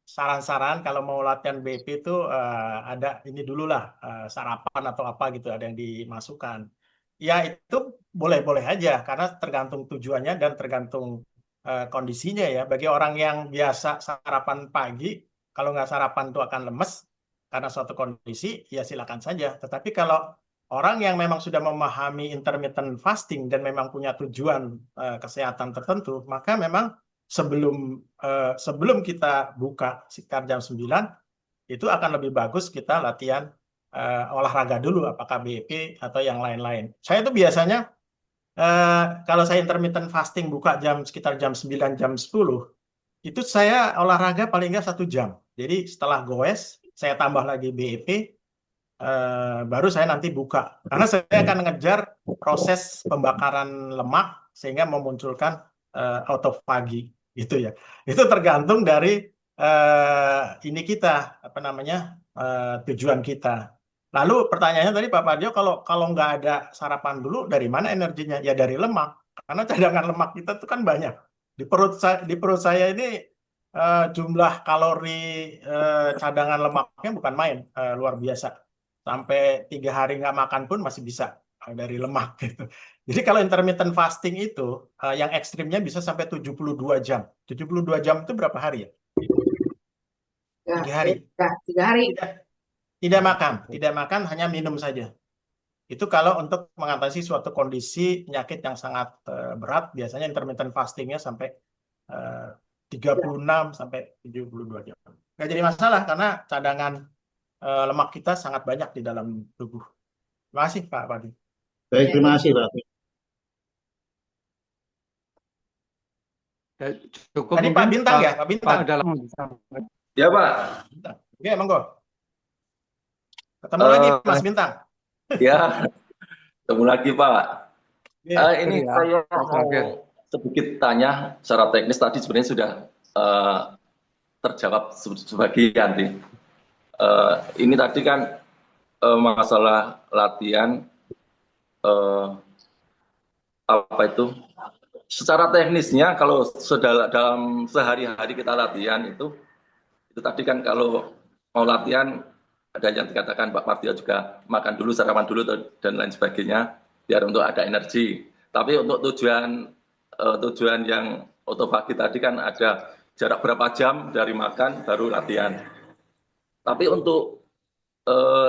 saran-saran kalau mau latihan BP itu ada ini dulu lah sarapan atau apa gitu, ada yang dimasukkan. Ya itu boleh-boleh aja karena tergantung tujuannya dan tergantung kondisinya ya. Bagi orang yang biasa sarapan pagi, kalau nggak sarapan itu akan lemes karena suatu kondisi, ya silakan saja. Tetapi kalau orang yang memang sudah memahami intermittent fasting dan memang punya tujuan kesehatan tertentu, maka memang sebelum kita buka sekitar jam 9 itu akan lebih bagus kita latihan olahraga dulu, apakah BP atau yang lain-lain. Saya itu biasanya kalau saya intermittent fasting buka sekitar jam 9, jam 10, itu saya olahraga paling nggak 1 jam. Jadi setelah goes, saya tambah lagi BEP, baru saya nanti buka. Karena saya akan ngejar proses pembakaran lemak sehingga memunculkan autofagi. Gitu ya. Itu tergantung dari ini kita, tujuan kita. Lalu pertanyaannya tadi Pak Parjo, kalau nggak ada sarapan dulu, dari mana energinya? Ya dari lemak. Karena cadangan lemak kita tuh kan banyak. Di perut saya ini jumlah kalori cadangan lemaknya bukan main, luar biasa. Sampai 3 hari nggak makan pun masih bisa dari lemak gitu. Jadi kalau intermittent fasting itu yang ekstrimnya bisa sampai 72 jam. 72 jam itu berapa hari ya? 3 hari. 3 hari. Tidak makan, hanya minum saja. Itu kalau untuk mengatasi suatu kondisi penyakit yang sangat berat, biasanya intermittent fastingnya sampai 36 sampai 72 jam. Nggak jadi masalah karena cadangan lemak kita sangat banyak di dalam tubuh. Terima kasih Pak Padi. Baik, terima kasih Pak. Cukup Tadi Pak mungkin Bintang ya, Pak Bintang. Ya Pak. Oke, monggo. Ketemu lagi Mas Bintang. Ya, ketemu lagi Pak. Ini ya, saya mau sedikit tanya secara teknis, tadi sebenarnya sudah terjawab sebagian nih. Ini tadi kan masalah latihan apa itu? Secara teknisnya kalau sudah dalam sehari-hari kita latihan itu tadi kan kalau mau latihan ada yang dikatakan Pak Martio juga makan dulu, sarapan dulu dan lain sebagainya biar untuk ada energi. Tapi untuk tujuan yang autofagi tadi kan ada jarak berapa jam dari makan baru latihan. Tapi untuk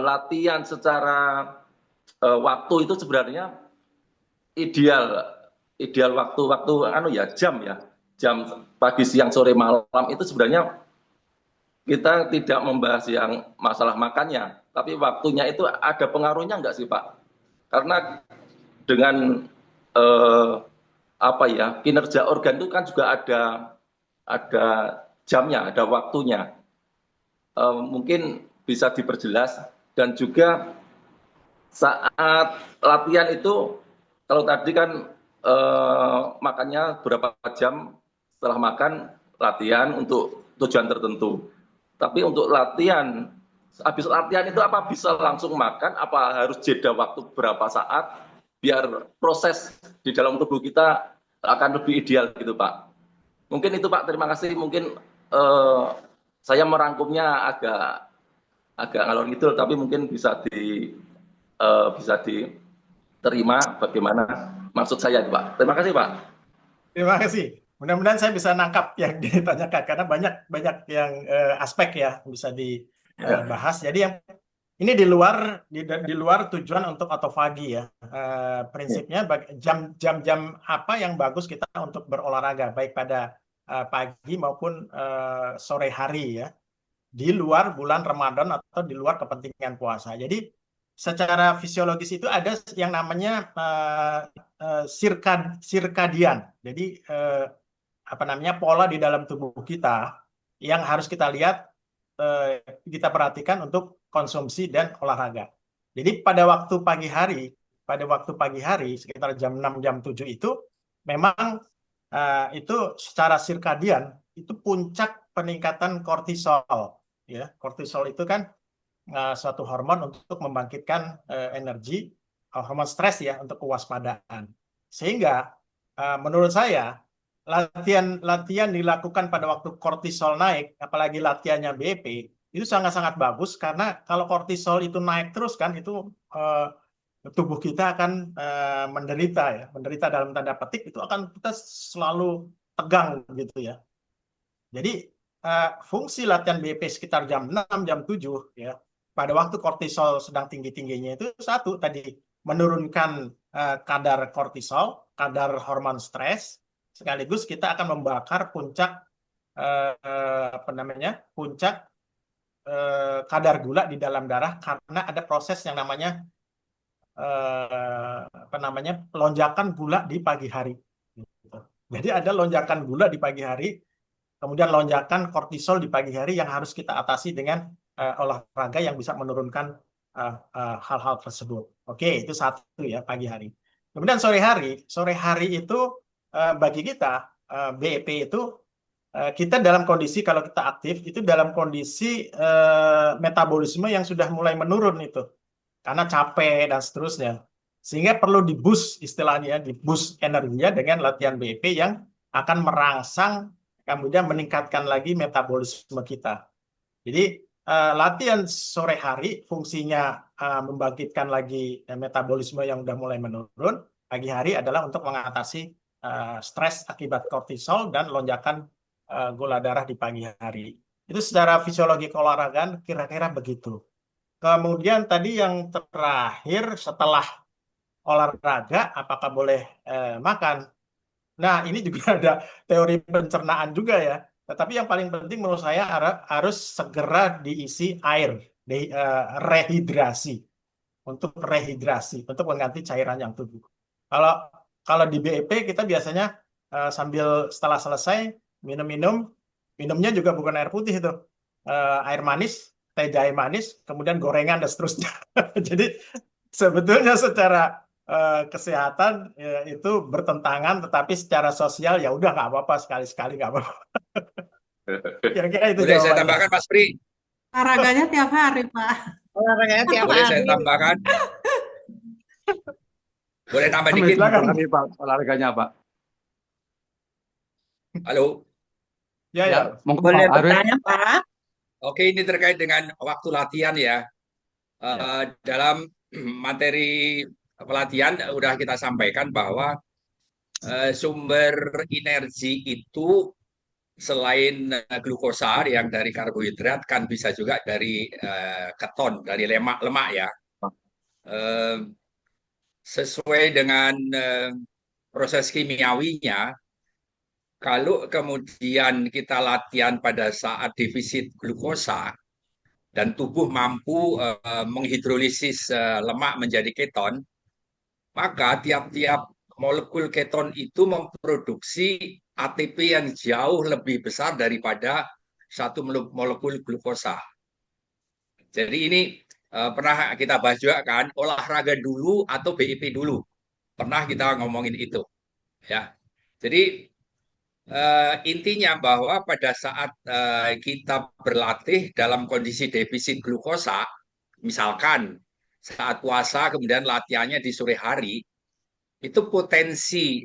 latihan secara waktu itu sebenarnya ideal waktu jam pagi siang sore malam itu sebenarnya kita tidak membahas yang masalah makannya, tapi waktunya itu ada pengaruhnya nggak sih Pak? Karena dengan kinerja organ itu kan juga ada jamnya, ada waktunya. Mungkin bisa diperjelas, dan juga saat latihan itu, kalau tadi kan makannya berapa jam setelah makan, latihan untuk tujuan tertentu. Tapi untuk latihan, habis latihan itu apa bisa langsung makan, apa harus jeda waktu berapa saat biar proses di dalam tubuh kita akan lebih ideal gitu Pak. Mungkin itu Pak, terima kasih. Mungkin saya merangkumnya agak ngalor ngidul, tapi mungkin bisa diterima bagaimana maksud saya Pak. Terima kasih Pak. Terima kasih. Mudah-mudahan saya bisa nangkap yang ditanyakan karena banyak yang aspek ya bisa dibahas. Jadi yang ini di luar tujuan untuk autofagi ya. Prinsipnya jam-jam apa yang bagus kita untuk berolahraga baik pada pagi maupun sore hari ya. Di luar bulan Ramadan atau di luar kepentingan puasa. Jadi secara fisiologis itu ada yang namanya sirkadian. Jadi pola di dalam tubuh kita yang harus kita lihat, kita perhatikan untuk konsumsi dan olahraga. Jadi pada waktu pagi hari sekitar jam 6 jam 7 itu memang itu secara sirkadian itu puncak peningkatan kortisol ya. Kortisol itu kan suatu hormon untuk membangkitkan energi, hormon stres ya, untuk kewaspadaan. Sehingga menurut saya latihan dilakukan pada waktu kortisol naik, apalagi latihannya BEP, itu sangat-sangat bagus karena kalau kortisol itu naik terus kan itu tubuh kita akan menderita dalam tanda petik, itu akan kita selalu tegang gitu ya. Jadi fungsi latihan BEP sekitar jam 6 jam 7 ya, pada waktu kortisol sedang tinggi-tingginya itu satu tadi menurunkan kadar kortisol, kadar hormon stres, sekaligus kita akan membakar puncak kadar gula di dalam darah karena ada proses yang namanya lonjakan gula di pagi hari. Jadi ada lonjakan gula di pagi hari, kemudian lonjakan kortisol di pagi hari yang harus kita atasi dengan olahraga yang bisa menurunkan hal-hal tersebut. Oke, itu satu ya pagi hari. Kemudian sore hari itu bagi kita BEP itu kita dalam kondisi, kalau kita aktif itu dalam kondisi metabolisme yang sudah mulai menurun itu karena capek dan seterusnya, sehingga perlu di-boost istilahnya, di-boost energinya dengan latihan BEP yang akan merangsang kemudian meningkatkan lagi metabolisme kita. Jadi latihan sore hari fungsinya membangkitkan lagi metabolisme yang sudah mulai menurun. Pagi hari adalah untuk mengatasi stres akibat kortisol dan lonjakan gula darah di pagi hari. Itu secara fisiologi keolahragaan kira-kira begitu. Kemudian tadi yang terakhir, setelah olahraga apakah boleh makan? Nah, ini juga ada teori pencernaan juga ya. Tetapi yang paling penting menurut saya harus segera diisi air, rehidrasi, untuk mengganti cairan yang tubuh. Kalau di BEP kita biasanya setelah selesai minumnya juga bukan air putih itu, air manis, teh jahe manis, kemudian gorengan dan seterusnya. Jadi sebetulnya secara kesehatan itu bertentangan, tetapi secara sosial ya udah nggak apa-apa, sekali-sekali nggak apa-apa. Kira-kira itu Boleh jawabannya. saya tambahkan Mas Pri? Olahraganya tiap hari, Pak. Olahraganya tiap Boleh saya hari. tambahkan? Boleh tambah dikit? Silakan. Pak, olahraganya Pak. Halo? Ya. Monggo Boleh Pak Arif. bertanya, Pak? Oke, ini terkait dengan waktu latihan ya. Dalam materi pelatihan udah kita sampaikan bahwa sumber energi itu selain glukosa yang dari karbohidrat kan bisa juga dari keton, dari lemak ya. Sesuai dengan proses kimiawinya, kalau kemudian kita latihan pada saat defisit glukosa dan tubuh mampu menghidrolisis lemak menjadi keton, maka tiap-tiap molekul keton itu memproduksi ATP yang jauh lebih besar daripada satu molekul glukosa. Jadi ini pernah kita bahas juga kan, olahraga dulu atau BIP dulu. Pernah kita ngomongin itu. Ya. Jadi intinya bahwa pada saat kita berlatih dalam kondisi defisit glukosa, misalkan saat puasa kemudian latihannya di sore hari, itu potensi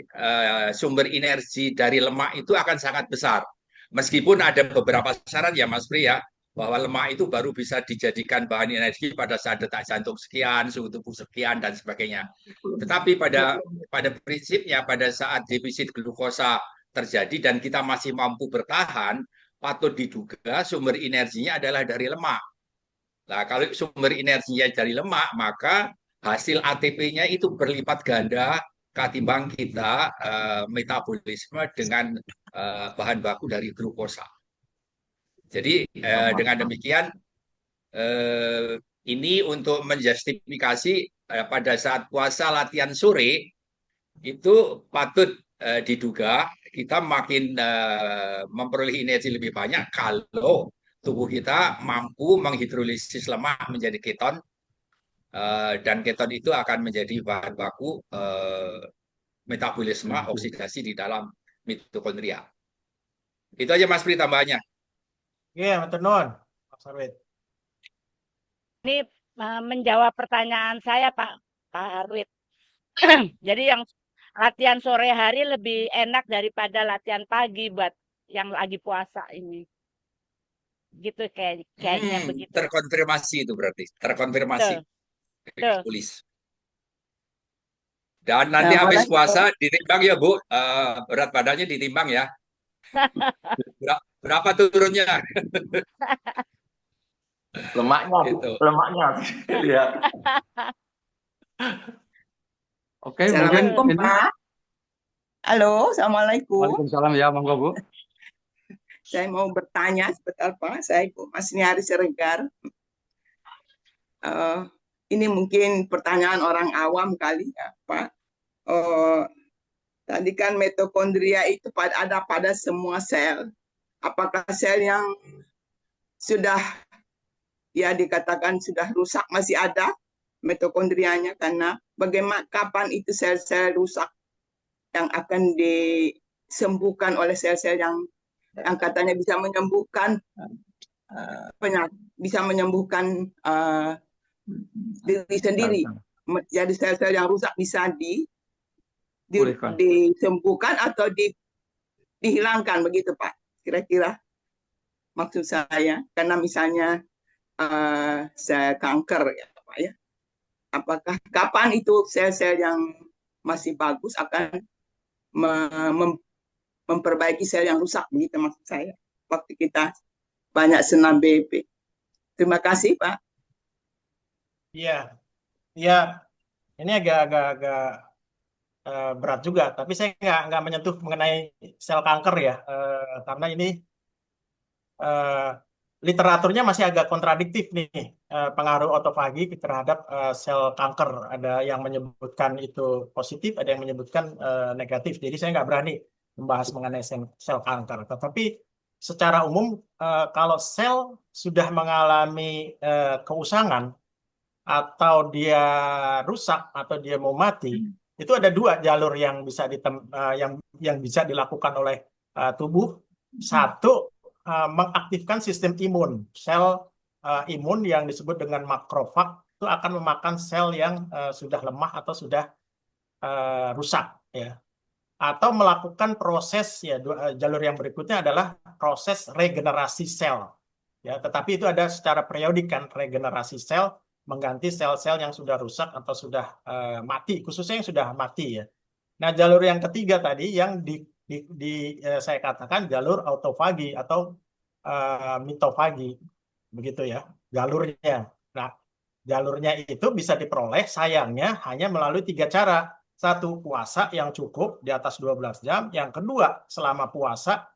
sumber energi dari lemak itu akan sangat besar. Meskipun ada beberapa syarat ya Mas Pri ya, bahwa lemak itu baru bisa dijadikan bahan energi pada saat detak jantung sekian, suhu tubuh sekian, dan sebagainya. Tetapi pada prinsipnya, pada saat defisit glukosa terjadi dan kita masih mampu bertahan, patut diduga sumber energinya adalah dari lemak. Nah, kalau sumber energinya dari lemak, maka hasil ATP-nya itu berlipat ganda ketimbang kita metabolisme dengan bahan baku dari glukosa. Jadi dengan demikian ini untuk menjustifikasi pada saat puasa latihan sore itu patut diduga kita makin memperoleh energi lebih banyak kalau tubuh kita mampu menghidrolisis lemak menjadi keton, dan keton itu akan menjadi bahan baku metabolisme oksidasi di dalam mitokondria. Itu aja Mas Pri tambahannya. Iya, betul non, Mas Arwin. Ini menjawab pertanyaan saya Pak Harwit. Jadi yang latihan sore hari lebih enak daripada latihan pagi buat yang lagi puasa ini. Gitu kayaknya begitu. Terkonfirmasi itu berarti, terkonfirmasi. Tulis. Dan nanti habis puasa ditimbang ya Bu, berat badannya ditimbang ya. Berapa turunnya? Lemaknya, gitu. Lemaknya. Ya. Oke, mungkin ini. Pak. Halo, Assalamualaikum. Waalaikumsalam ya, monggo Bu. Saya mau bertanya sebentar Pak, saya Bu Masniari Siregar. Ini mungkin pertanyaan orang awam kali ya Pak. Tadi kan mitokondria itu ada pada semua sel. Apakah sel yang sudah ya dikatakan sudah rusak masih ada mitokondrianya? Karena bagaimana kapan itu sel-sel rusak yang akan disembuhkan oleh sel-sel yang katanya bisa menyembuhkan bisa menyembuhkan diri sendiri. Jadi sel-sel yang rusak bisa disembuhkan atau dihilangkan begitu Pak. Kira-kira maksud saya, karena misalnya sel kanker ya Pak ya. Apakah kapan itu sel-sel yang masih bagus akan memperbaiki sel yang rusak begitu maksud saya. Waktu kita banyak senam BP. Terima kasih Pak. Iya, ya ini agak berat juga, tapi saya nggak menyentuh mengenai sel kanker ya, karena ini literaturnya masih agak kontradiktif nih, pengaruh otofagi terhadap sel kanker. Ada yang menyebutkan itu positif, ada yang menyebutkan negatif. Jadi saya nggak berani membahas mengenai sel kanker. Tetapi secara umum kalau sel sudah mengalami keusangan atau dia rusak atau dia mau mati, itu ada dua jalur yang bisa yang bisa dilakukan oleh tubuh. Satu, mengaktifkan sistem imun. Sel imun yang disebut dengan makrofag itu akan memakan sel yang sudah lemah atau sudah rusak ya. Atau melakukan proses ya, jalur yang berikutnya adalah proses regenerasi sel ya, tetapi itu ada secara periodik kan, regenerasi sel mengganti sel-sel yang sudah rusak atau sudah mati, khususnya yang sudah mati ya. Nah, jalur yang ketiga tadi yang saya katakan jalur autofagi atau mitofagi, begitu ya jalurnya. Nah, jalurnya itu bisa diperoleh sayangnya hanya melalui 3 cara. Satu, puasa yang cukup di atas 12 jam. Yang kedua, selama puasa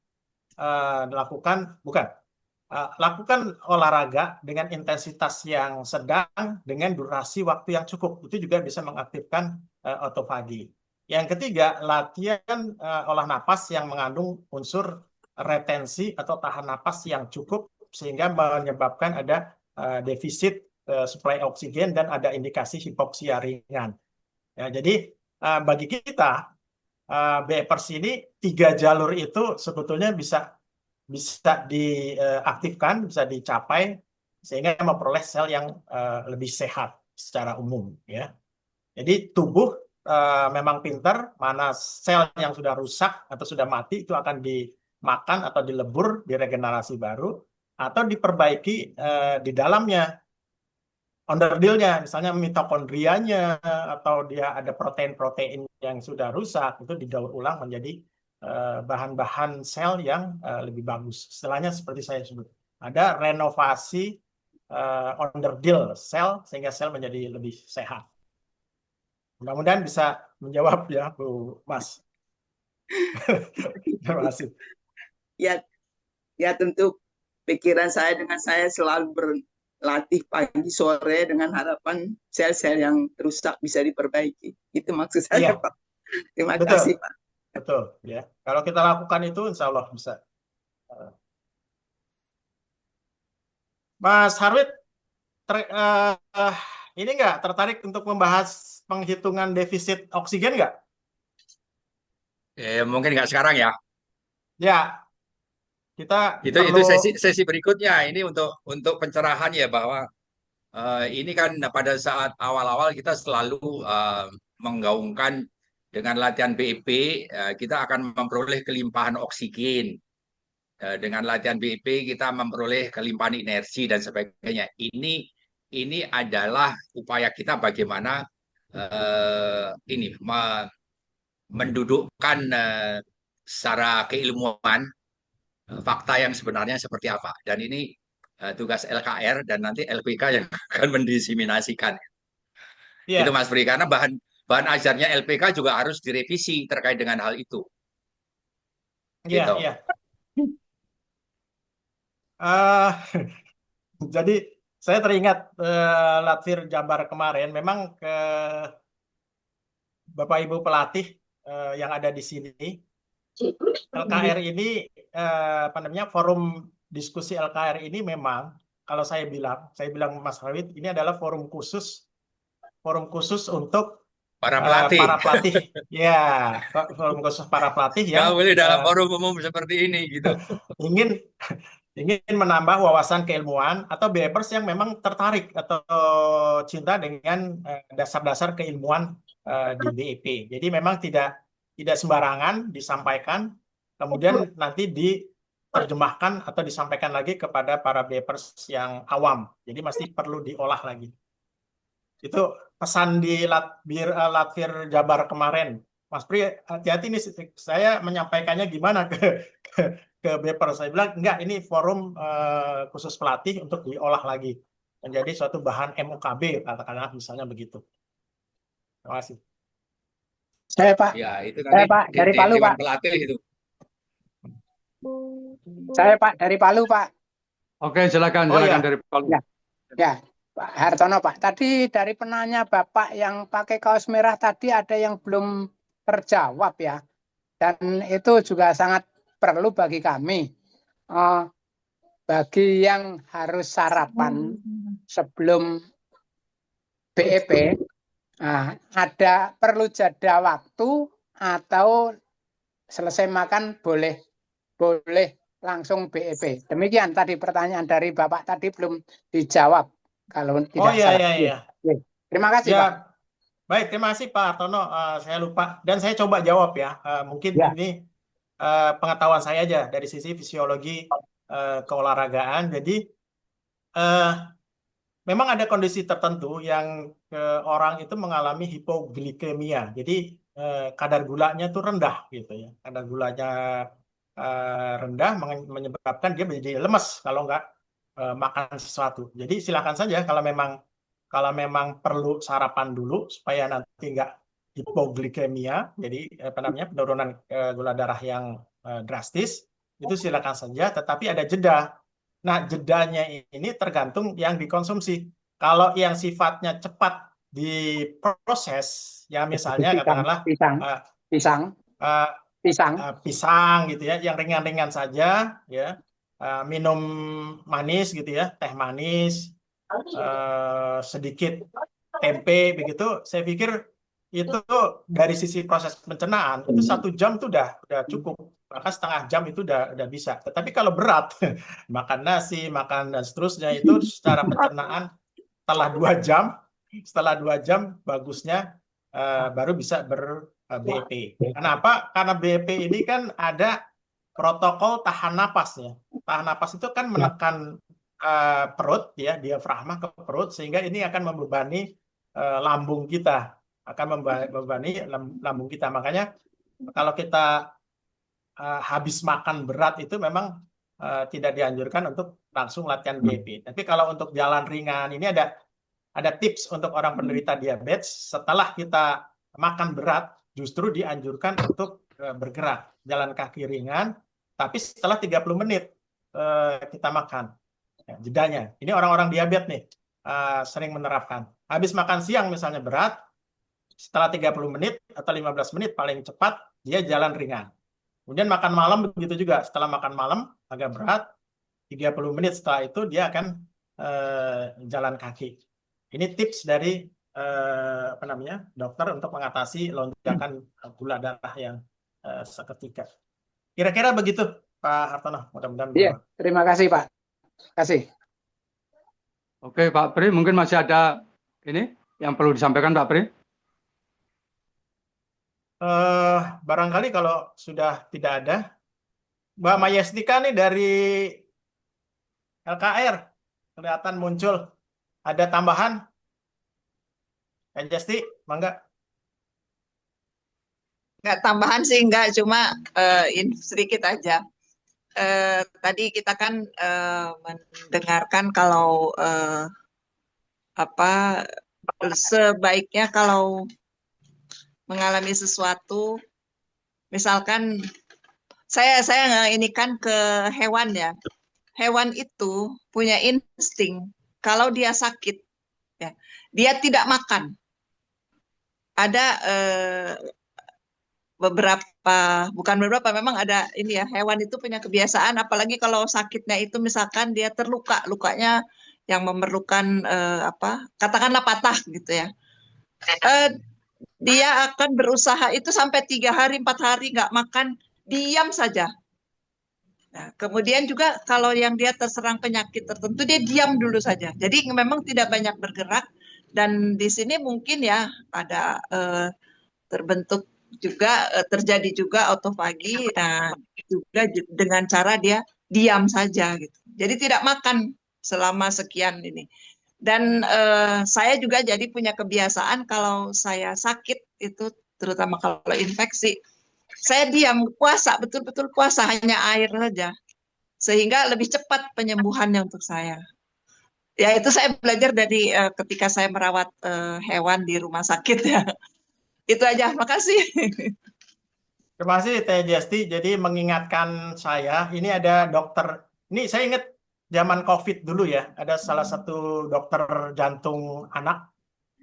lakukan olahraga dengan intensitas yang sedang dengan durasi waktu yang cukup. Itu juga bisa mengaktifkan autofagi. Yang ketiga, latihan olah napas yang mengandung unsur retensi atau tahan napas yang cukup sehingga menyebabkan ada defisit suplai oksigen dan ada indikasi hipoksia ringan. Ya, jadi bagi kita BEPers ini 3 jalur itu sebetulnya bisa diaktifkan, bisa dicapai sehingga memperoleh sel yang lebih sehat secara umum. Ya, jadi tubuh memang pintar, mana sel yang sudah rusak atau sudah mati itu akan dimakan atau dilebur, diregenerasi baru, atau diperbaiki di dalamnya. Underdeal-nya, misalnya mitokondrianya atau dia ada protein-protein yang sudah rusak, itu didaur ulang menjadi bahan-bahan sel yang lebih bagus. Istilahnya seperti saya sebut, ada renovasi underdeal sel sehingga sel menjadi lebih sehat. Mudah-mudahan bisa menjawab ya, Bu Mas. Terima kasih. Ya tentu pikiran saya dengan saya selalu berlatih pagi sore dengan harapan sel-sel yang rusak bisa diperbaiki. Itu maksud saya, Iya. Pak. Terima Betul. kasih, Pak. Betul, ya. Kalau kita lakukan itu, insya Allah bisa. Mas Harwit, ini nggak tertarik untuk membahas penghitungan defisit oksigen nggak? Mungkin nggak sekarang ya. Ya, kita Itu perlu. sesi berikutnya. Ini untuk pencerahan ya bahwa ini kan pada saat awal-awal kita selalu menggaungkan dengan latihan BEP kita akan memperoleh kelimpahan oksigen. Dengan latihan BEP kita memperoleh kelimpahan energi dan sebagainya. Ini adalah upaya kita bagaimana mendudukkan secara keilmuan fakta yang sebenarnya seperti apa. Dan ini tugas LKR dan nanti LPK yang akan mendiseminasikan. Yeah. Itu Mas Pri, karena bahan ajarnya LPK juga harus direvisi terkait dengan hal itu. Iya, Gitu. iya. Jadi saya teringat Latvir Jabar kemarin, memang ke Bapak Ibu pelatih yang ada di sini, LKR ini forum diskusi LKR ini memang kalau saya bilang Mas Rawit, ini adalah forum khusus untuk para pelatih. Ya, forum khusus para pelatih yang nggak boleh dalam forum umum seperti ini gitu. ingin menambah wawasan keilmuan atau BEPers yang memang tertarik atau cinta dengan dasar-dasar keilmuan di BEP. Jadi memang tidak sembarangan disampaikan, kemudian nanti diterjemahkan atau disampaikan lagi kepada para BEPers yang awam. Jadi masih perlu diolah lagi. Itu pesan di Latvir Jabar kemarin. Mas Pri, hati-hati nih, saya menyampaikannya gimana ke BEPers. Saya bilang, enggak, ini forum khusus pelatih untuk diolah lagi. Menjadi suatu bahan MUKB, katakanlah misalnya begitu. Terima kasih. Saya Pak, Ya, itu saya Pak dari Palu Pak. Pelatih itu. Saya Pak dari Palu Pak. Oke, silakan ya. Dari Palu. Ya, Pak Hartono Pak. Tadi dari penanya Bapak yang pakai kaos merah tadi ada yang belum terjawab ya. Dan itu juga sangat perlu bagi kami. Bagi yang harus sarapan sebelum BEP, ada perlu jeda waktu atau selesai makan boleh langsung BEP. Demikian tadi pertanyaan dari Bapak tadi belum dijawab. Kalau tidak salah. Iya. Terima kasih ya. Pak. Baik, terima kasih Pak Hartono. Saya lupa dan saya coba jawab ya. Mungkin ini pengetahuan saya aja dari sisi fisiologi keolahragaan. Jadi memang ada kondisi tertentu yang orang itu mengalami hipoglikemia. Jadi kadar gulanya itu rendah gitu ya. Kadar gulanya rendah menyebabkan dia menjadi lemes kalau nggak makan sesuatu. Jadi silakan saja kalau memang perlu sarapan dulu supaya nanti nggak hipoglikemia, jadi penurunan gula darah yang drastis, itu silakan saja, tetapi ada jeda. Nah, jedanya ini tergantung yang dikonsumsi. Kalau yang sifatnya cepat diproses, ya misalnya katakanlah pisang gitu ya, yang ringan-ringan saja, ya, minum manis gitu ya, teh manis, sedikit tempe begitu, saya pikir itu dari sisi proses pencernaan itu 1 jam itu udah cukup, maka setengah jam itu udah bisa. Tetapi kalau berat makan nasi, makan dan seterusnya, itu secara pencernaan setelah 2 jam bagusnya baru bisa ber-BEP. Kenapa? Karena BEP ini kan ada protokol tahan napas ya. Tahan napas itu kan menekan perut ya, diafragma ke perut, sehingga ini akan membebani lambung kita, lambung kita. Makanya kalau kita habis makan berat itu memang tidak dianjurkan untuk langsung latihan BEP. Tapi kalau untuk jalan ringan, ini ada tips untuk orang penderita diabetes. Setelah kita makan berat, justru dianjurkan untuk bergerak, jalan kaki ringan, tapi setelah 30 menit kita makan. Ya, jedanya. Ini orang-orang diabetes nih sering menerapkan. Habis makan siang misalnya berat, setelah 30 menit atau 15 menit paling cepat dia jalan ringan. Kemudian makan malam begitu juga. Setelah makan malam agak berat, 30 menit setelah itu dia akan jalan kaki. Ini tips dari dokter untuk mengatasi lonjakan gula darah yang seketika. Kira-kira begitu, Pak Hartono. Mudah-mudahan. Iya, terima kasih Pak. Kasih. Oke, Pak Pri, mungkin masih ada ini yang perlu disampaikan, Pak Pri? Barangkali kalau sudah tidak ada, Mbak Mayastika nih dari LKR kelihatan muncul. Ada tambahan? Jasti, mangga. Nggak tambahan sih, nggak, cuma sedikit aja. Tadi kita kan mendengarkan kalau sebaiknya kalau mengalami sesuatu, misalkan saya ini kan ke hewan ya, hewan itu punya insting kalau dia sakit ya, dia tidak makan. Ada memang ada ini ya, hewan itu punya kebiasaan, apalagi kalau sakitnya itu misalkan dia terluka, lukanya yang memerlukan katakanlah patah gitu ya, dia akan berusaha itu sampai 3 hari 4 hari nggak makan, diam saja. Nah, kemudian juga kalau yang dia terserang penyakit tertentu, dia diam dulu saja. Jadi memang tidak banyak bergerak, dan di sini mungkin ya ada terbentuk juga terjadi juga autofagi, nah juga dengan cara dia diam saja gitu. Jadi tidak makan selama sekian ini. Dan saya juga jadi punya kebiasaan kalau saya sakit itu, terutama kalau infeksi, saya diam, puasa, betul-betul puasa, hanya air saja, sehingga lebih cepat penyembuhannya untuk saya. Ya itu saya belajar dari ketika saya merawat hewan di rumah sakit ya. Itu aja, makasih. Terima kasih Teh Jasti. Jadi mengingatkan saya, ini ada dokter, ini saya ingat zaman COVID dulu ya, ada salah satu dokter jantung anak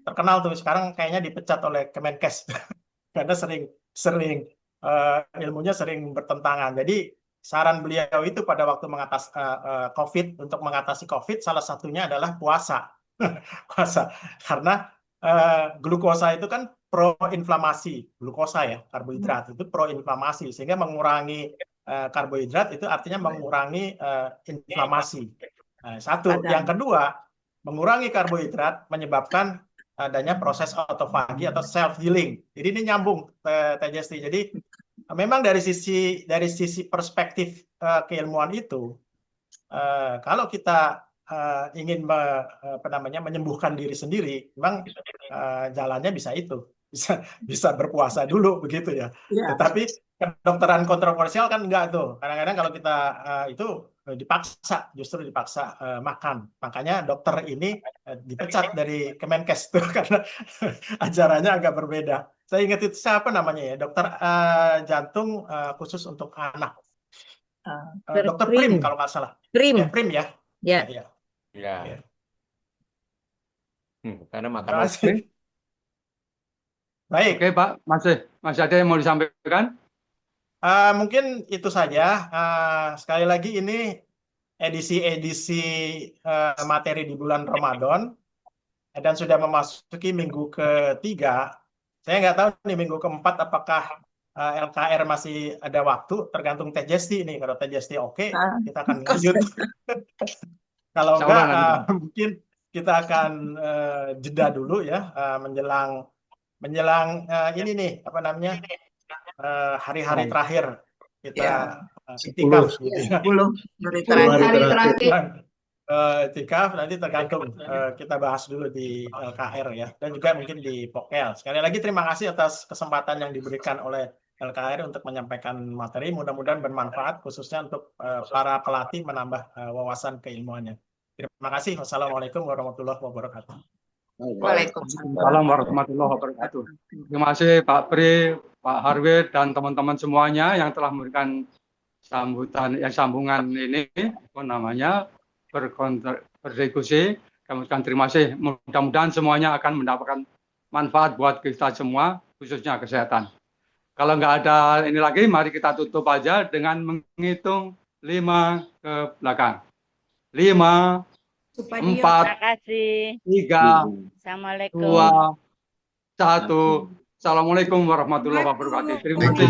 terkenal tuh, sekarang kayaknya dipecat oleh Kemenkes karena sering ilmunya sering bertentangan. Jadi saran beliau itu pada waktu mengatasi COVID, untuk mengatasi COVID salah satunya adalah puasa. Puasa, karena glukosa itu kan proinflamasi, glukosa ya, karbohidrat itu proinflamasi, sehingga mengurangi karbohidrat itu artinya mengurangi inflamasi. Satu, yang kedua, mengurangi karbohidrat menyebabkan adanya proses autofagi atau self healing. Jadi ini nyambung, Teh Jesti. Jadi memang dari sisi perspektif keilmuan itu, kalau kita ingin menyembuhkan diri sendiri, memang jalannya bisa itu, bisa berpuasa dulu begitu ya. Tetapi kedokteran kontroversial kan enggak tuh. Kadang-kadang kalau kita itu justru dipaksa makan. Makanya dokter ini dipecat dari Kemenkes tuh karena ajarannya agak berbeda. Saya ingat itu siapa namanya ya, dokter jantung khusus untuk anak. Dokter Prim kalau nggak salah. Prim. Prim ya. Ya. Ya. Ya. Karena makan Terima kasih. oke. Baik. Oke Pak, masih ada yang mau disampaikan? Mungkin itu saja. Sekali lagi ini edisi-edisi materi di bulan Ramadan dan sudah memasuki minggu ketiga. Saya nggak tahu nih minggu keempat apakah LKR masih ada waktu, tergantung Teh Jesti nih. Kalau Teh Jesti oke, kita akan lanjut. Kalau enggak, mungkin kita akan jeda dulu ya menjelang ini nih apa namanya hari-hari terakhir kita itikaf gitu ya. 10 hari terakhir. Itikaf nanti tergantung kita bahas dulu di LKR ya, dan juga mungkin di Pokel. Sekali lagi terima kasih atas kesempatan yang diberikan oleh LKR untuk menyampaikan materi, mudah-mudahan bermanfaat khususnya untuk para pelatih menambah wawasan keilmuannya. Terima kasih. Wassalamualaikum warahmatullahi wabarakatuh. Waalaikumsalam warahmatullahi wabarakatuh. Terima kasih Pak Pri, Pak Harwir, dan teman-teman semuanya yang telah memberikan sambungan ini, apa namanya, berdiskusi. Kemudian terima kasih. Mudah-mudahan semuanya akan mendapatkan manfaat buat kita semua, khususnya kesehatan. Kalau nggak ada ini lagi, mari kita tutup aja dengan menghitung 5 ke belakang. 5, 4, 3, 2, 1. Assalamualaikum warahmatullahi wabarakatuh. Terima kasih.